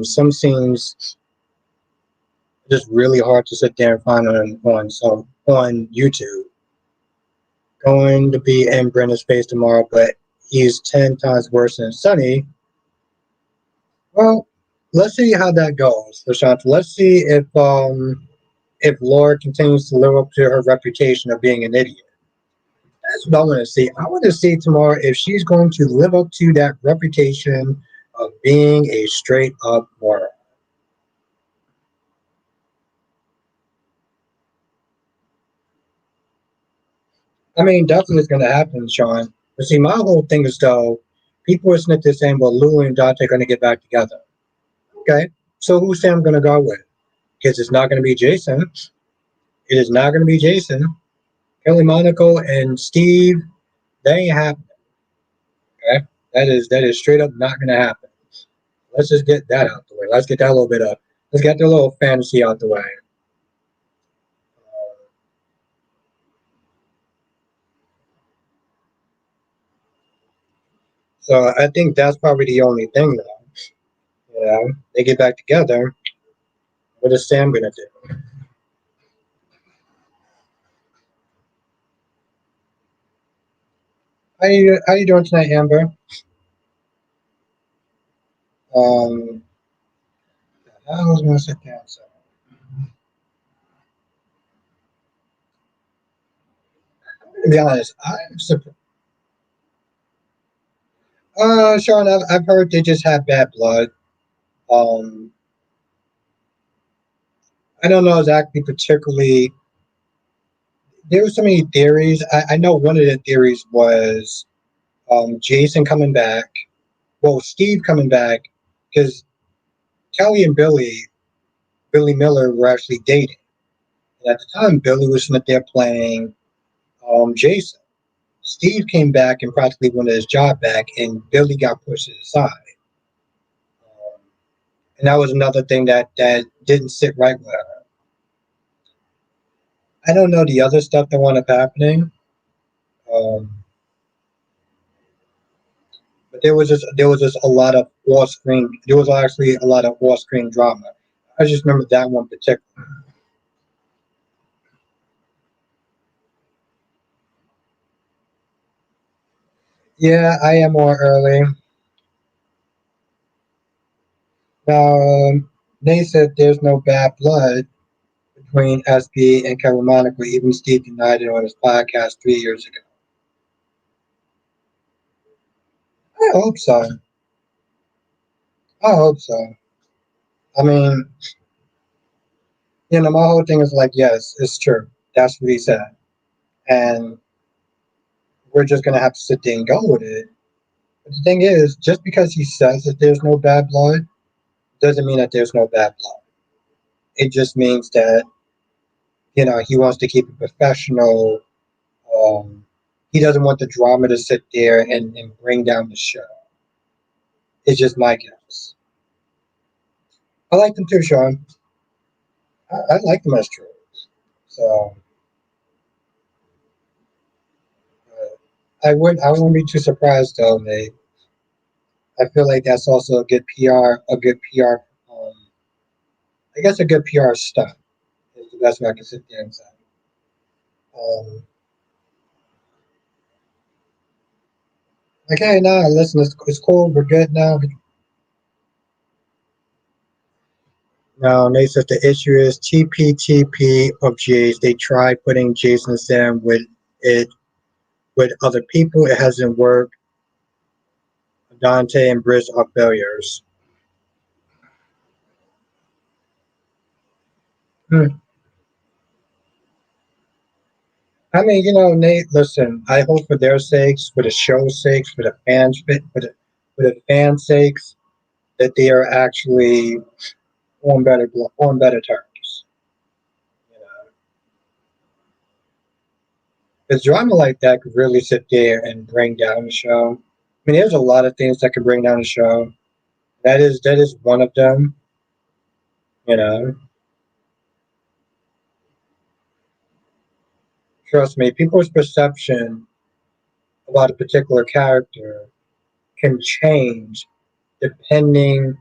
some scenes just really hard to sit there and find on YouTube. going to be in Brenda's face tomorrow, but he's 10 times worse than Sonny. Well, let's see how that goes, LaShawn. Let's see if Laura continues to live up to her reputation of being an idiot. That's what I want to see. I want to see tomorrow if she's going to live up to that reputation of being a straight up moron. I mean, definitely it's going to happen, Sean. But see, my whole thing is though, people are sitting there saying, well, Lulu and Dante are going to get back together. Okay, so who's Sam going to go with? Because it's not going to be Jason. It is not going to be Jason. Kelly Monaco and Steve, they ain't happening. Okay, that is straight up not going to happen. Let's just get that out the way. Let's get that a little bit up. Let's get the little fantasy out the way. So I think that's probably the only thing, though. They get back together. What is Sam gonna do? How you doing tonight, Amber? Um, I was gonna sit down. So, to be honest, I'm surprised. Sean, I've heard they just have bad blood. Um, I don't know exactly particularly. There were so many theories. I know one of the theories was Jason coming back. Well, Steve coming back because Kelly and Billy Miller, were actually dating. And at the time, Billy was sitting there playing Jason. Steve came back and practically wanted his job back, and Billy got pushed aside. Um, and that was another thing that didn't sit right with her. I don't know the other stuff that wound up happening, um, but there was just a lot of off screen. There was actually a lot of off screen drama. I just remember that one particular. Yeah, I am more early. Now, they said there's no bad blood between SB and Kevin Monaco. Even Steve denied it on his podcast 3 years ago. I hope so. I hope so. I mean, my whole thing is like, yes, it's true. That's what he said. And we're just going to have to sit there and go with it. But the thing is, just because he says that there's no bad blood doesn't mean that there's no bad blood. It just means that, he wants to keep it professional. Um, he doesn't want the drama to sit there and bring down the show. It's just my guess. I like them too, Sean. I like them as true. So I wouldn't be too surprised though, mate. I feel like that's also a good PR. I guess a good PR stunt is the best way I can sit there and say. Um, okay, now listen, it's cool. We're good now. Now, Nate says the issue is TPTP of J's. They tried putting Jason Sam it with other people. It hasn't worked. Dante and Briz are failures. Hmm. I mean, Nate. Listen, I hope for their sakes, for the show's sakes, for the fans, for the fans' sakes, that they are actually on better terms. You know, because drama like that could really sit there and bring down the show. I mean, there's a lot of things that could bring down the show. That is one of them. You know, trust me, people's perception about a particular character can change depending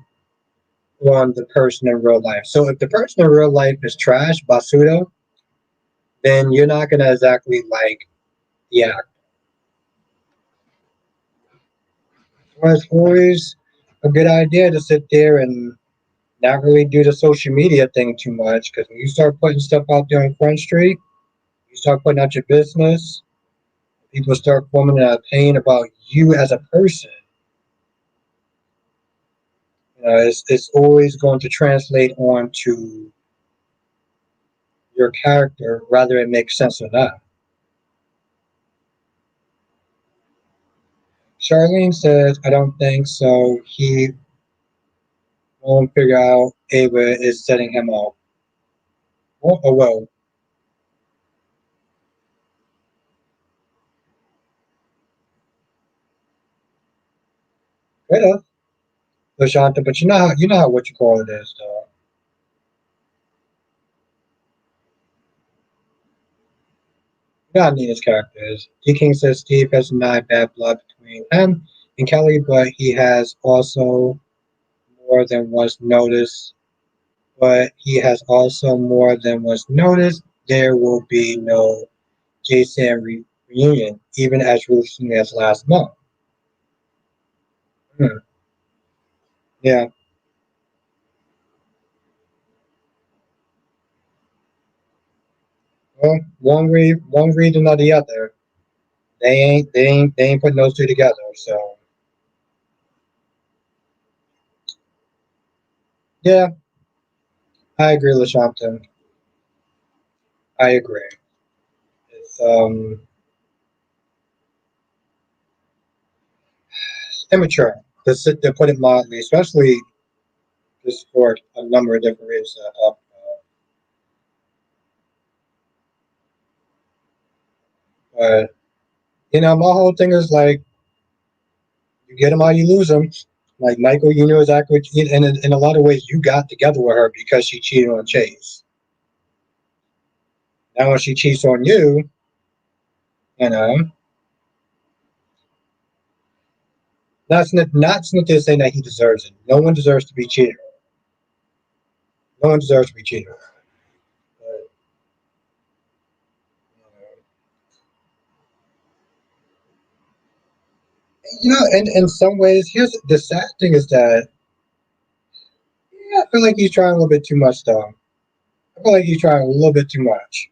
on the person in real life. So if the person in real life is trash, basudo, then you're not gonna exactly like the act. Well, it's always a good idea to sit there and not really do the social media thing too much, because when you start putting stuff out there on Front Street, you start putting out your business, people start forming an opinion about you as a person. It's always going to translate onto your character, whether it makes sense or not. Charlene says, I don't think so. He won't figure out Ava is setting him up. Oh, well, could have, Lashanta, but you know how what you call it is, though. You know how Nina's character is. D King says Steve has denied bad blood between him and Kelly, but he has also more than once noticed. But he has also more than once noticed there will be no Jason reunion, even as recently as last month. Hmm. Yeah. Well, one reason or the other, they ain't putting those two together. So yeah, I agree, Lashampton. I agree. It's immature to put it mildly, especially just for a number of different reasons. But my whole thing is like, you get them or you lose them. Like Michael, you knew exactly, in a lot of ways, you got together with her because she cheated on Chase. Now when she cheats on you, you know, not to say that he deserves it. No one deserves to be cheated. No one deserves to be cheated. But, in some ways, here's the sad thing is that, yeah, I feel like he's trying a little bit too much, though. I feel like he's trying a little bit too much.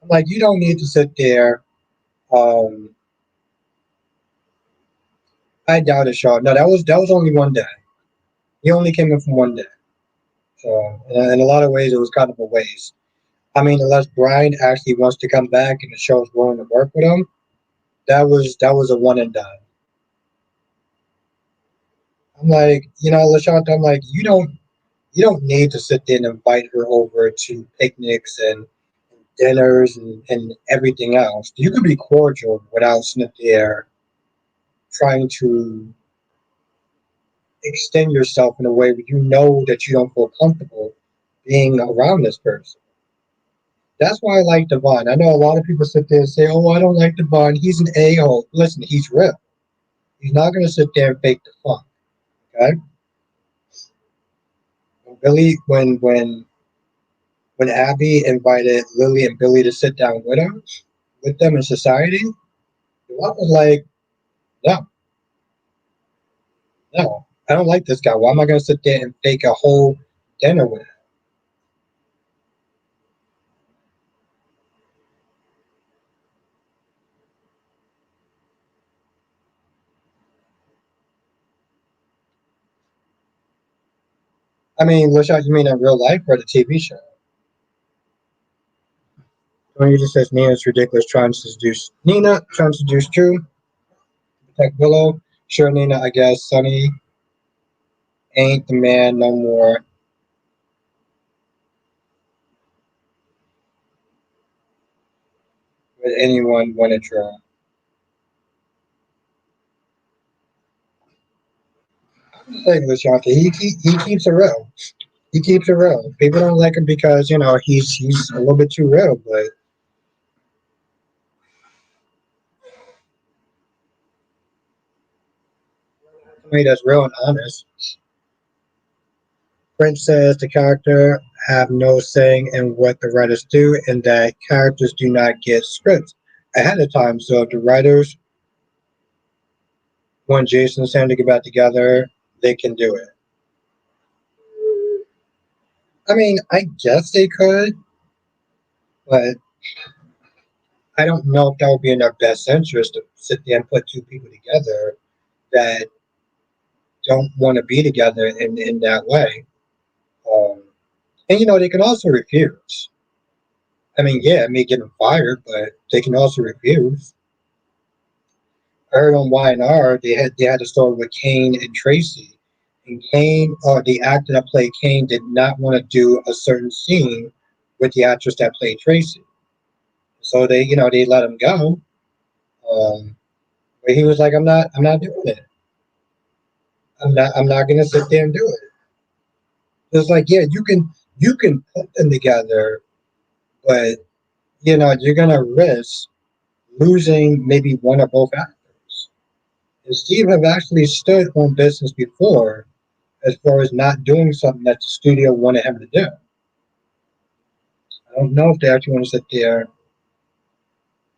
Like, you don't need to sit there. Um, I doubt it, Sean. No, that was only one day. He only came in from one day. So, in a lot of ways, it was kind of a waste. I mean, unless Brian actually wants to come back and the show's willing to work with him, that was a one and done. I'm like, LaShanta, I'm like, you don't need to sit there and invite her over to picnics and dinners and everything else. You could be cordial without sitting there trying to extend yourself in a way where you know that you don't feel comfortable being around this person. That's why I like Devon. I know a lot of people sit there and say, "Oh, I don't like Devon. He's an a-hole." Listen, he's real. He's not going to sit there and fake the fun. Okay? When Billy, when Abby invited Lily and Billy to sit down with them in society, Devon was like, "No, no, I don't like this guy. Why am I going to sit there and fake a whole dinner with him?" I mean, Lashot, you mean in real life or the TV show? Tony just says Nina's ridiculous trying to seduce Drew, protect Willow. Sure, Nina, I guess Sonny ain't the man no more with anyone wanted Drew. Like Lashonta, he keeps it real. He keeps it real. People don't like him because he's a little bit too real, but to me that's real and honest. French says the character have no saying in what the writers do, and that characters do not get scripts. ahead of time. So if the writers want Jason and Sam to get back together, they can do it. I mean, I guess they could, but I don't know if that would be in their best interest to sit there and put two people together that don't want to be together in that way. Um, and they can also refuse. I mean, yeah, it may get them fired, but they can also refuse. I heard on Y&R they had a story with Kane and Tracy, and Kane, the actor that played Kane, did not want to do a certain scene with the actress that played Tracy, so they let him go. Um, but he was like, I'm not doing it. I'm not gonna sit there and do it. It's like, yeah, you can put them together, but you're gonna risk losing maybe one or both actors. And Steve have actually stood on business before as far as not doing something that the studio wanted him to do. I don't know if they actually want to sit there.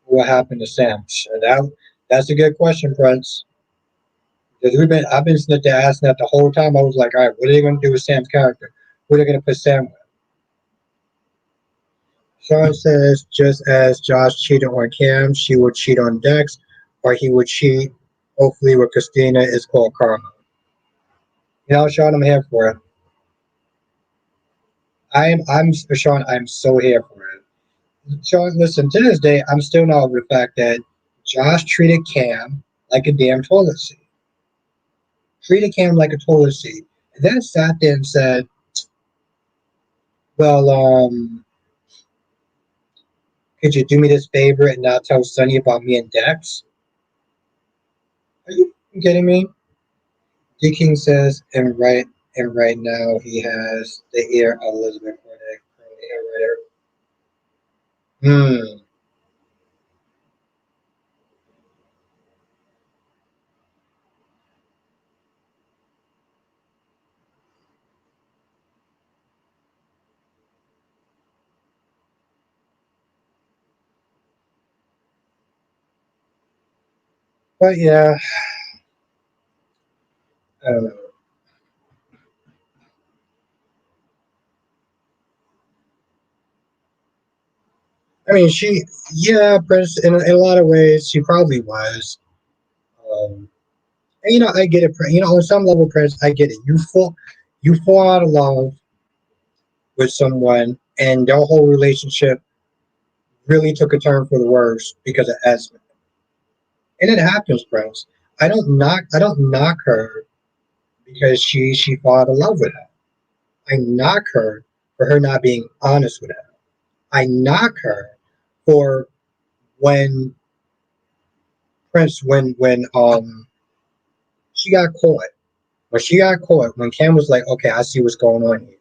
What happened to Sam? That's a good question, Prince. Because I've been sitting there asking that the whole time. I was like, all right, what are they going to do with Sam's character? Who are they going to put Sam with? Sean says, just as Josh cheated on Cam, she would cheat on Dex, or he would cheat. Hopefully, with Christina is called karma. Sean, I'm here for it. I'm Sean. I'm so here for it. Sean, listen. To this day, I'm still not over the fact that Josh treated Cam like a damn toilet seat. Treated Cam like a toilet seat, and then sat there and said, "Well, could you do me this favor and not tell Sonny about me and Dex?" Are you kidding me? D King says, and right now he has the ear of Elizabeth Cornick, the writer. But yeah, I don't know. I mean, yeah, Prince, in a lot of ways, she probably was. Um, and I get it. On some level, Prince, I get it. You fall out of love with someone, and their whole relationship really took a turn for the worse because of Esme. And it happens, Prince. I don't knock her because she fell out of love with him. I knock her for her not being honest with him. I knock her for when Prince when she got caught. When she got caught, when Cam was like, okay, I see what's going on here.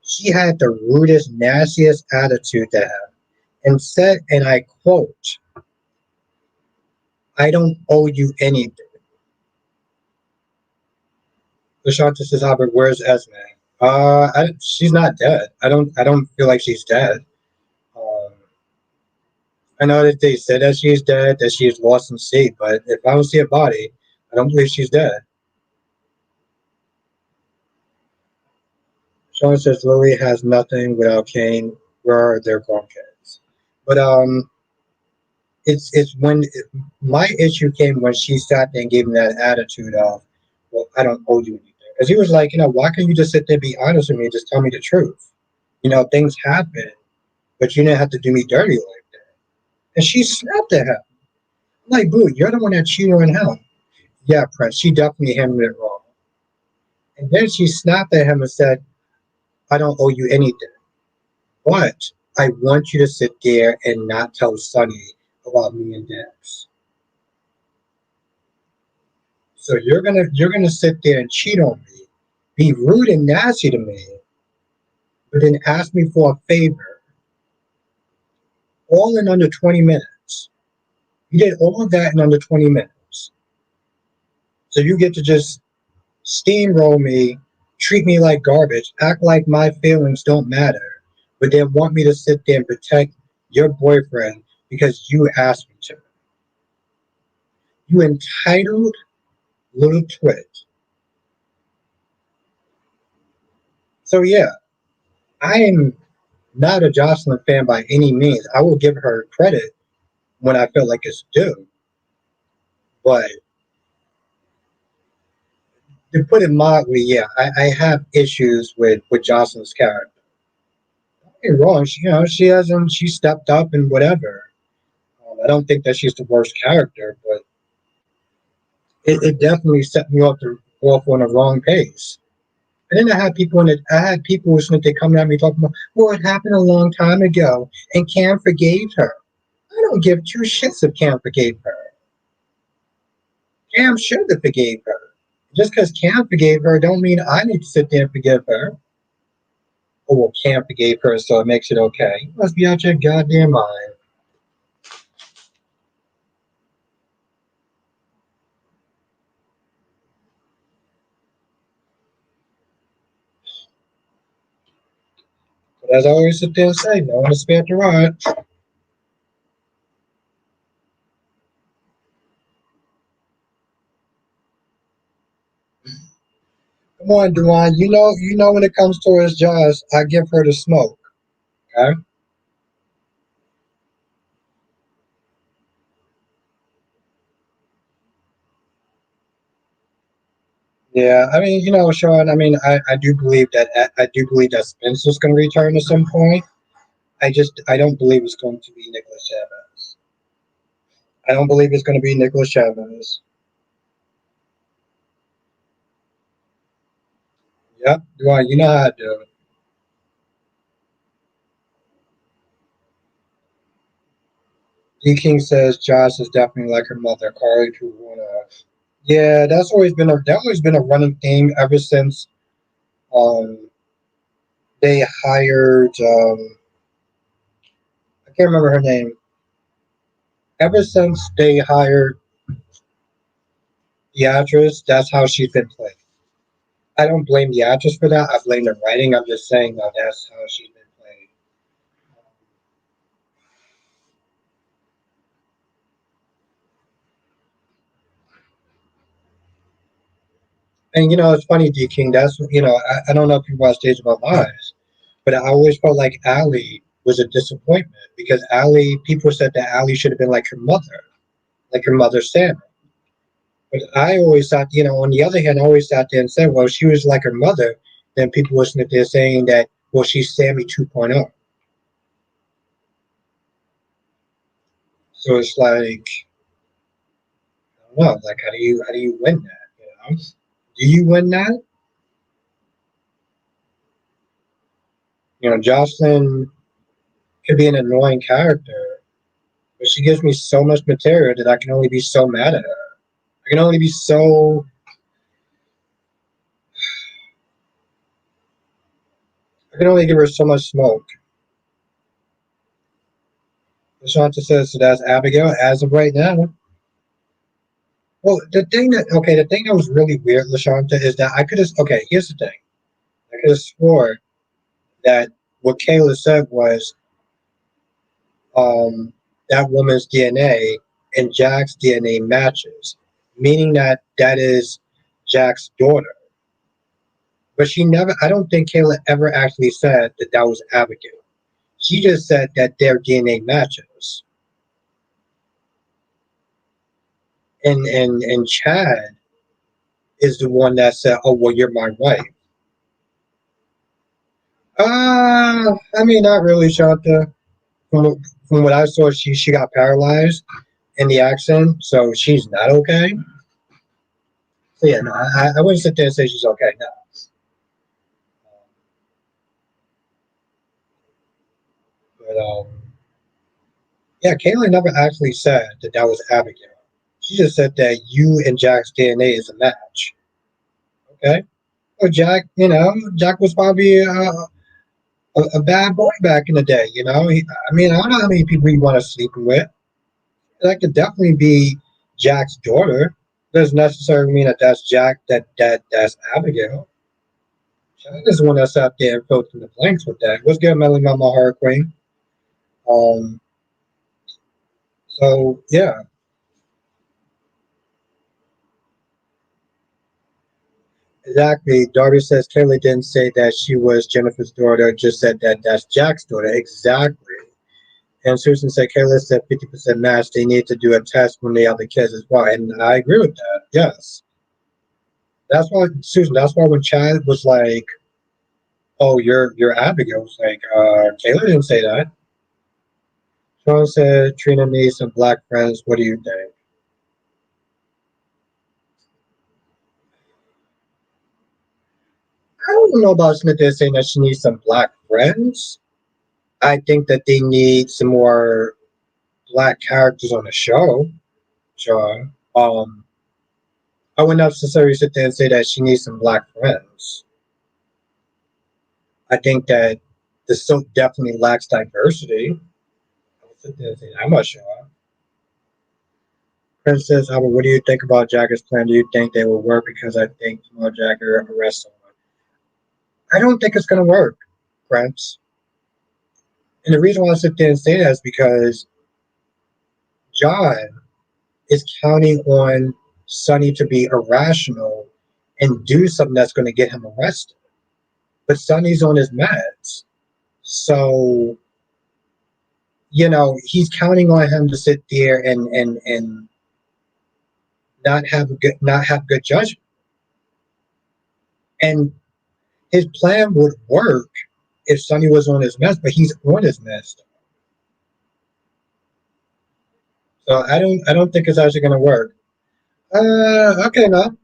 She had the rudest, nastiest attitude to him and said, and I quote, I don't owe you anything. Lashanta says, Albert, where's Esme? She's not dead. I don't feel like she's dead. Um, I know that they said that she's dead, that she's lost in sea, but if I don't see a body, I don't believe she's dead. Sean says Lily has nothing without Kane. Where are their grown kids? But it's my issue came when she sat there and gave me that attitude of, well, I don't owe you anything. Because he was like, why can't you just sit there and be honest with me and just tell me the truth? Things happen, but you didn't have to do me dirty like that. And she snapped at him. I'm like, boo, you're the one that cheated on him. Yeah, Prince, she definitely handled it wrong. And then she snapped at him and said, I don't owe you anything. But I want you to sit there and not tell Sonny about me and Dex. So you're gonna sit there and cheat on me, be rude and nasty to me, but then ask me for a favor, all in under 20 minutes. You did all of that in under 20 minutes. So you get to just steamroll me, treat me like garbage, act like my feelings don't matter, but then want me to sit there and protect your boyfriend because you asked me to. You entitled little twit. So yeah, I am not a Jocelyn fan by any means. I will give her credit when I feel like it's due. But to put it mildly, yeah, I have issues with Jocelyn's character. Don't get me wrong, she hasn't she stepped up and whatever. I don't think that she's the worst character, but it definitely set me off on the wrong pace. And then I had people listening to come at me talking about, well, it happened a long time ago, and Cam forgave her. I don't give two shits if Cam forgave her. Cam should have forgave her. Just because Cam forgave her, don't mean I need to sit there and forgive her. Oh, well, Cam forgave her, so it makes it okay. You must be out your goddamn mind. But as I always sit there and say, no one is spared the rod. Come on, Duane. You know when it comes towards Josh, I give her the smoke. Okay? Yeah, I mean, Sean. I mean, I do believe that Spencer's going to return at some point. I don't believe it's going to be Nicholas Chavez. I don't believe it's going to be Nicholas Chavez. Yep, Duane, you know how I do it. D King says Josh is definitely like her mother, Carly Truvona. Yeah, that always been a running theme ever since um they hired I can't remember her name. Ever since they hired the actress, that's how she's been played. I don't blame the actress for that. I blame the writing. I'm just saying that that's how she's been played. And it's funny, D King. That's I don't know if you watched Days of Our Lives, but I always felt like Allie was a disappointment because Allie. People said that Allie should have been like her mother Sam. But I always thought, on the other hand, I always sat there and said, well, she was like her mother. Then people were sitting there saying that, well, she's Sammy 2.0. So it's like, I don't know, like how do you win that? Do you win that? Jocelyn could be an annoying character, but she gives me so much material that I can only be so mad at her. I can only be so. I can only give her so much smoke. Shanta says so that's Abigail as of right now. Well, the thing that was really weird, Lashanta, is that I could have. Okay, here's the thing. I could have swore that what Kayla said was that woman's DNA and Jack's DNA matches, meaning that that is Jack's daughter. But she never. I don't think Kayla ever actually said that that was Abigail. She just said that their DNA matches. And Chad is the one that said, "Oh well, you're my wife." I mean, not really, Shanta. From what I saw, she got paralyzed in the accident, so she's not okay. So yeah, no, I wouldn't sit there and say she's okay. No, but yeah, Kayla never actually said that that was Abigail. She just said that you and Jack's DNA is a match. Okay, well, Jack was probably a bad boy back in the day. I mean, I don't know how many people you want to sleep with. That could definitely be Jack's daughter. Doesn't necessarily mean that that's Jack. That's Abigail. Jack is the one that's out there filling in the blanks with that. What's good, Melly Mama Hurricane? Um, So yeah, exactly. Darby says Kaylee didn't say that she was Jennifer's daughter, just said that that's Jack's daughter. Exactly. And Susan said Kayla said 50% match. They need to do a test when they have the kids as well. And I agree with that. Yes. That's why Susan, that's why when Chad was like, "Oh, you're Abigail," was like, Kayla didn't say that. Sean said Trina needs some black friends. What do you think? I don't know about Smith is saying that she needs some black friends. I think that they need some more black characters on the show, Sean. I wouldn't necessarily sit there and say that she needs some black friends. I think that the soap definitely lacks diversity. I would sit there and say that much, Sean. Princess Albert, what do you think about Jagger's plan? Do you think they will work? Because I think tomorrow Jagger arrests someone. I don't think it's going to work, Prince. And the reason why I sit there and say that is because John is counting on Sonny to be irrational and do something that's going to get him arrested. But Sonny's on his meds. So, he's counting on him to sit there and not have good judgment. And his plan would work if Sonny was on his meds, but he's on his meds. So I don't think it's actually gonna work. Okay, now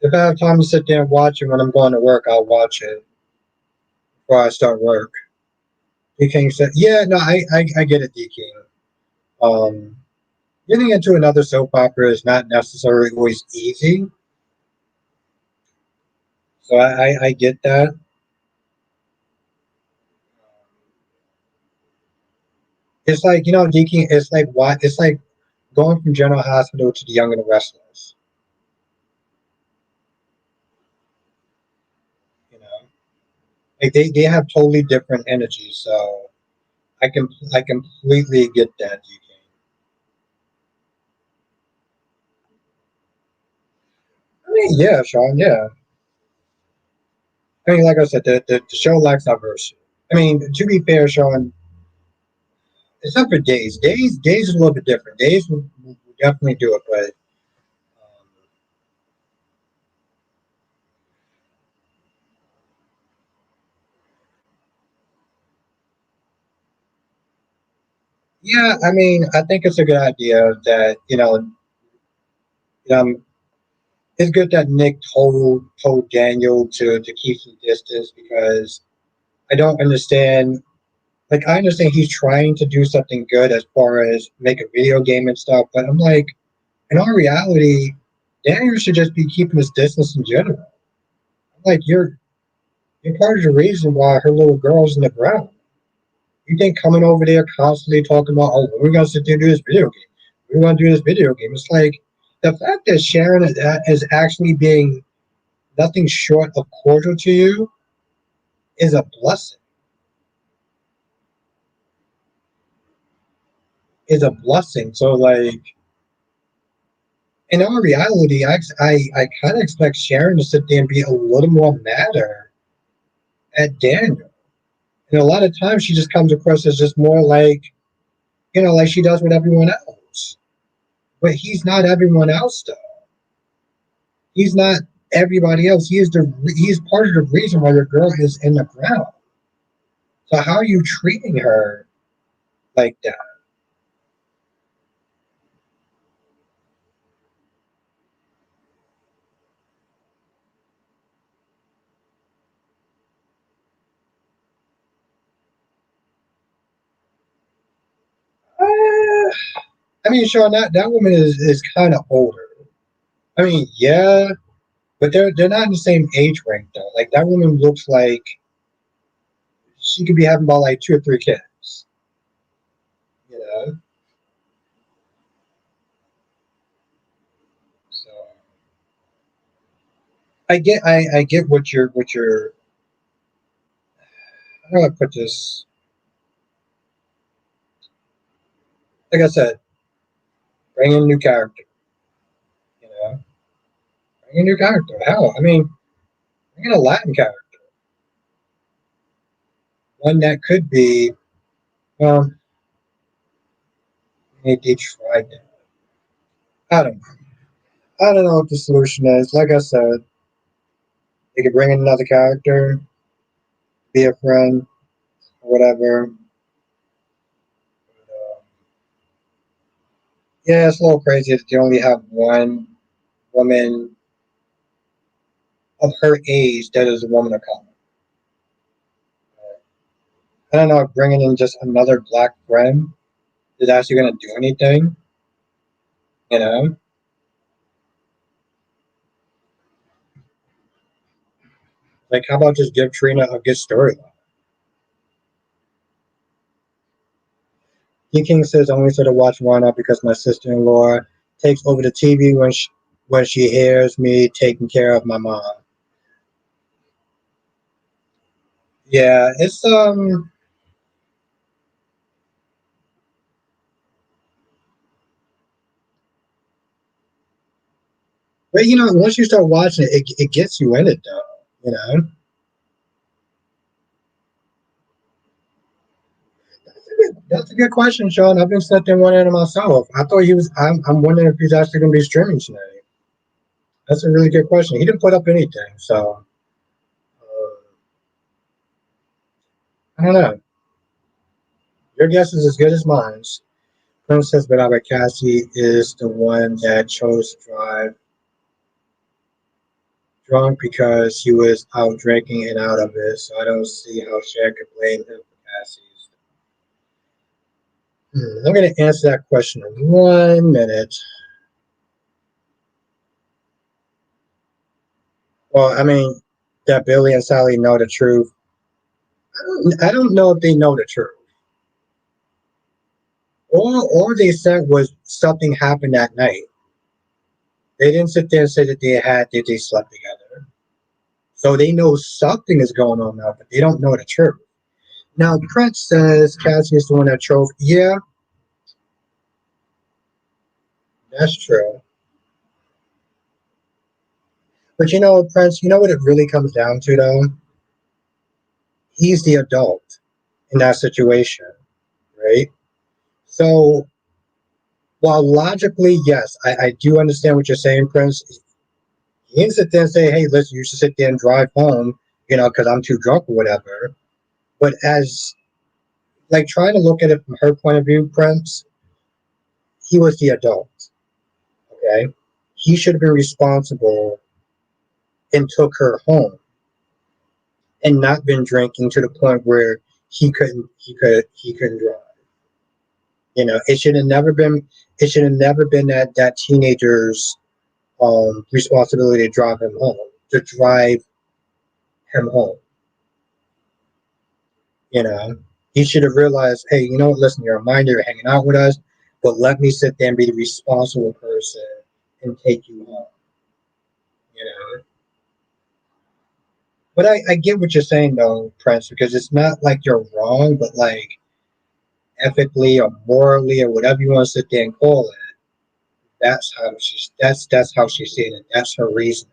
if I have time to sit there and watch it when I'm going to work, I'll watch it before I start work. D King said, "Yeah, no, I get it, D King. Um, Getting into another soap opera is not necessarily always easy, so I get that. It's like D King. It's like what? It's like going from General Hospital to The Young and the Restless. You know, like they have totally different energies. So I completely get that, D King. I mean, yeah, Sean, yeah. I mean, like I said, the show lacks diversity. I mean, to be fair, Sean, except for Days. Days is a little bit different. Days will definitely do it, but yeah, I mean, I think it's a good idea that um, it's good that Nick told Daniel to keep some distance because I don't understand. Like, I understand he's trying to do something good as far as make a video game and stuff, but I'm like, in all reality, Daniel should just be keeping his distance in general. Like, you're part of the reason why her little girl's in the ground. You think coming over there constantly talking about, oh, we're gonna sit there and do this video game. We're gonna do this video game. It's like the fact that Sharon is actually being nothing short of cordial to you is a blessing. Is a blessing. So like in all reality, I kind of expect Sharon to sit there and be a little more madder at Daniel. And a lot of times she just comes across as just more like like she does with everyone else. But he's not everyone else though. He's not everybody else. He's part of the reason why your girl is in the ground. So how are you treating her like that? Uh, I mean, Sean, that woman is kind of older. I mean, yeah, but they're not in the same age range though. Like that woman looks like she could be having about like 2 or 3 kids. You know, so I get what you're. How do I put this? Like I said, bring in a new character. You know, bring in a new character. Hell, I mean, bring in a Latin character, one that could be, well, maybe tried that. I don't know. I don't know what the solution is. Like I said, they could bring in another character, be a friend, or whatever. Yeah, it's a little crazy that you only have one woman of her age that is a woman of color. I don't know if bringing in just another black friend is actually going to do anything. You know, like how about just give Trina a good storyline? He King says I only started watching Why Not because my sister-in-law takes over the TV when she hears me taking care of my mom. Yeah, it's but you know, once you start watching it, it gets you in it though. You know, that's a good question, Sean. I've been sitting there wondering myself. I thought he was. I'm wondering if he's actually going to be streaming tonight. That's a really good question. He didn't put up anything, so I don't know. Your guess is as good as mine. Princess Bernard Cassie is the one that chose to drive drunk because he was out drinking and out of it. So I don't see how Cher could blame him for Cassie's. I'm going to answer that question in 1 minute. Well, I mean, that Billy and Sally know the truth. I don't know if they know the truth. All they said was something happened that night. They didn't sit there and say that they slept together. So they know something is going on now, but they don't know the truth. Now, Prince says Cassie is the one that drove. Yeah, that's true. But you know, Prince, you know what it really comes down to, though? He's the adult in that situation, right? So, while logically, yes, I do understand what you're saying, Prince. He didn't sit there and say, hey, listen, you should sit there and drive home, you know, because I'm too drunk or whatever. But as, like, trying to look at it from her point of view, Prince, he was the adult, okay? He should have been responsible and took her home and not been drinking to the point where he couldn't drive. You know, it should have never been that teenager's responsibility to drive him home, to drive him home. You know, he should have realized, hey, you know what? Listen, you're a minor, you're hanging out with us, but let me sit there and be the responsible person and take you home. You know, but I get what you're saying though, Prince, because it's not like you're wrong, but like ethically or morally or whatever you want to sit there and call it. That's how she's seeing it. That's her reason.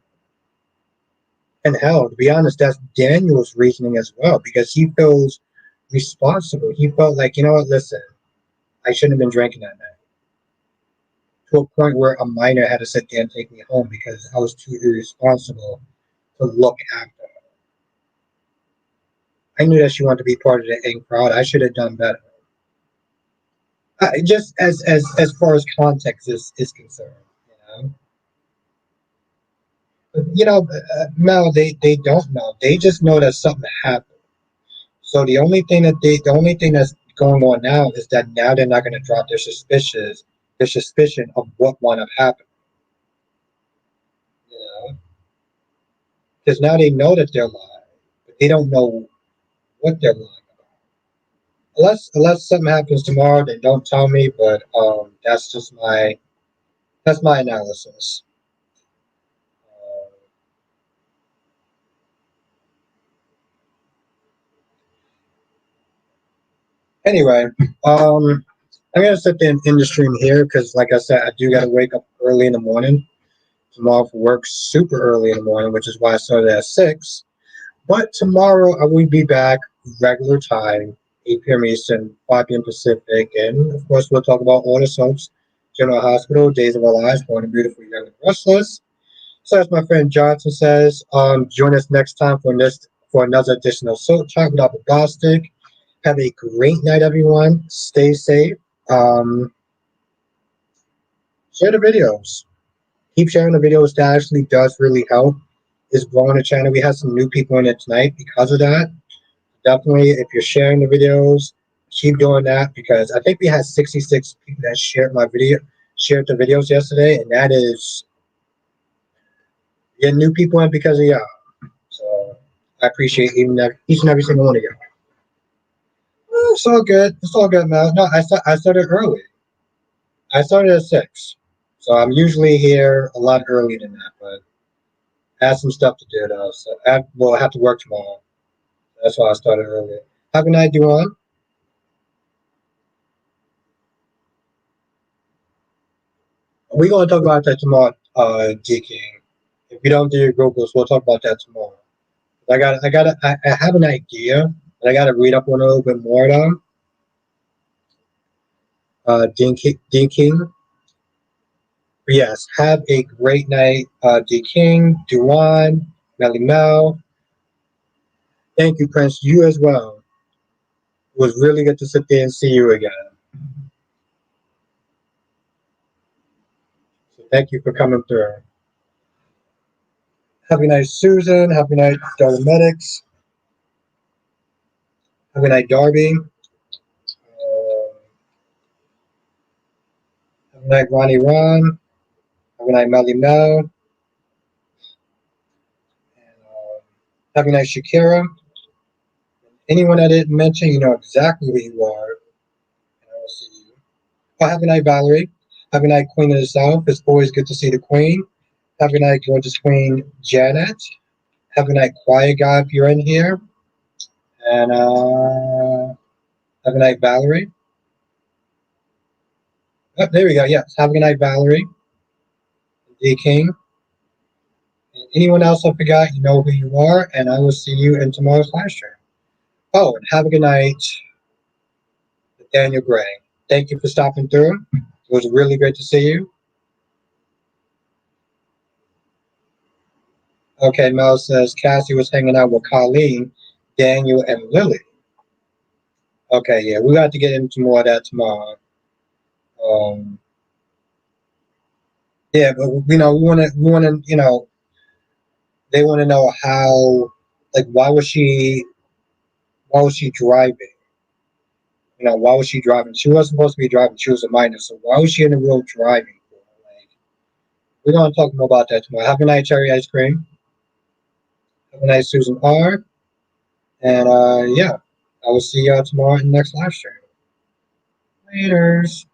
And hell, to be honest, that's Daniel's reasoning as well, because he feels responsible. He felt like, you know what, listen, I shouldn't have been drinking that night. To a point where a minor had to sit there and take me home because I was too irresponsible to look after her. I knew that she wanted to be part of the in crowd. I should have done better. Just as far as context is concerned, you know. But you know, Mel, they don't know. They just know that something happened. So the only thing that's going on now is that now they're not going to drop their suspicion of what might have happened. You know, because now they know that they're lying, but they don't know what they're lying about. Unless something happens tomorrow, they don't tell me. But that's my analysis. Uh, anyway, um, I'm gonna sit there and end the stream here because, like I said, I do gotta wake up early in the morning tomorrow for work, super early in the morning, which is why I started at 6. But tomorrow I will be back regular time, 8 p.m. Eastern, 5 p.m. Pacific, and of course we'll talk about all the soaps, General Hospital, Days of Our Lives, Born and Beautiful, Young and Restless. So as my friend Johnson says, join us next time for another edition of Soap Talk without the Bostic. Have a great night, everyone. Stay safe. Um, Share the videos. Keep sharing the videos. That actually does really help. It's growing the channel. We had some new people in it tonight because of that. Definitely, if you're sharing the videos, keep doing that because I think we had 66 people that shared the videos yesterday, and that is getting new people in because of y'all. So I appreciate each and every single one of y'all. It's all good. It's all good, Mel. No, I started early. I started at 6, so I'm usually here a lot earlier than that, but I have some stuff to do though. So I have to work tomorrow. That's why I started earlier. Have a night, Duan. We're gonna talk about that tomorrow, D King. If you don't do your Googles, we'll talk about that tomorrow. I have an idea, but I gotta read up on it a little bit more though. D King. Yes, have a great night, D King, Duan, Melly Mel. Thank you, Prince. You as well. It was really good to sit there and see you again. So thank you for coming through. Have a nice Susan. Have a night, Medics. Have a night, Darby. Have a night, Ronnie Ron. Have a night, Melly Mel. And, have a night, Shakira. Anyone I didn't mention, you know exactly who you are. And I will see you. Oh, have a night, Valerie. Have a night, Queen of the South. It's always good to see the Queen. Have a night, gorgeous Queen Janet. Have a night, Quiet Guy, if you're in here. And have a night, Valerie. Oh, there we go. Yes. Have a good night, Valerie. D King. And anyone else I forgot, you know who you are. And I will see you in tomorrow's live stream. Oh, and have a good night, Daniel Gray. Thank you for stopping through. It was really great to see you. Okay, Mel says Cassie was hanging out with Colleen, Daniel, and Lily. Okay, yeah, we got to get into more of that tomorrow. Yeah, but we want to, they want to know how, like, why was she driving? Why was she driving? She wasn't supposed to be driving. She was a minor, so why was she in the road driving? Like, we're gonna talk more about that tomorrow. Have a night, Cherry Ice Cream. Have a night, Susan R. And yeah, I will see y'all tomorrow in the next live stream. Laters.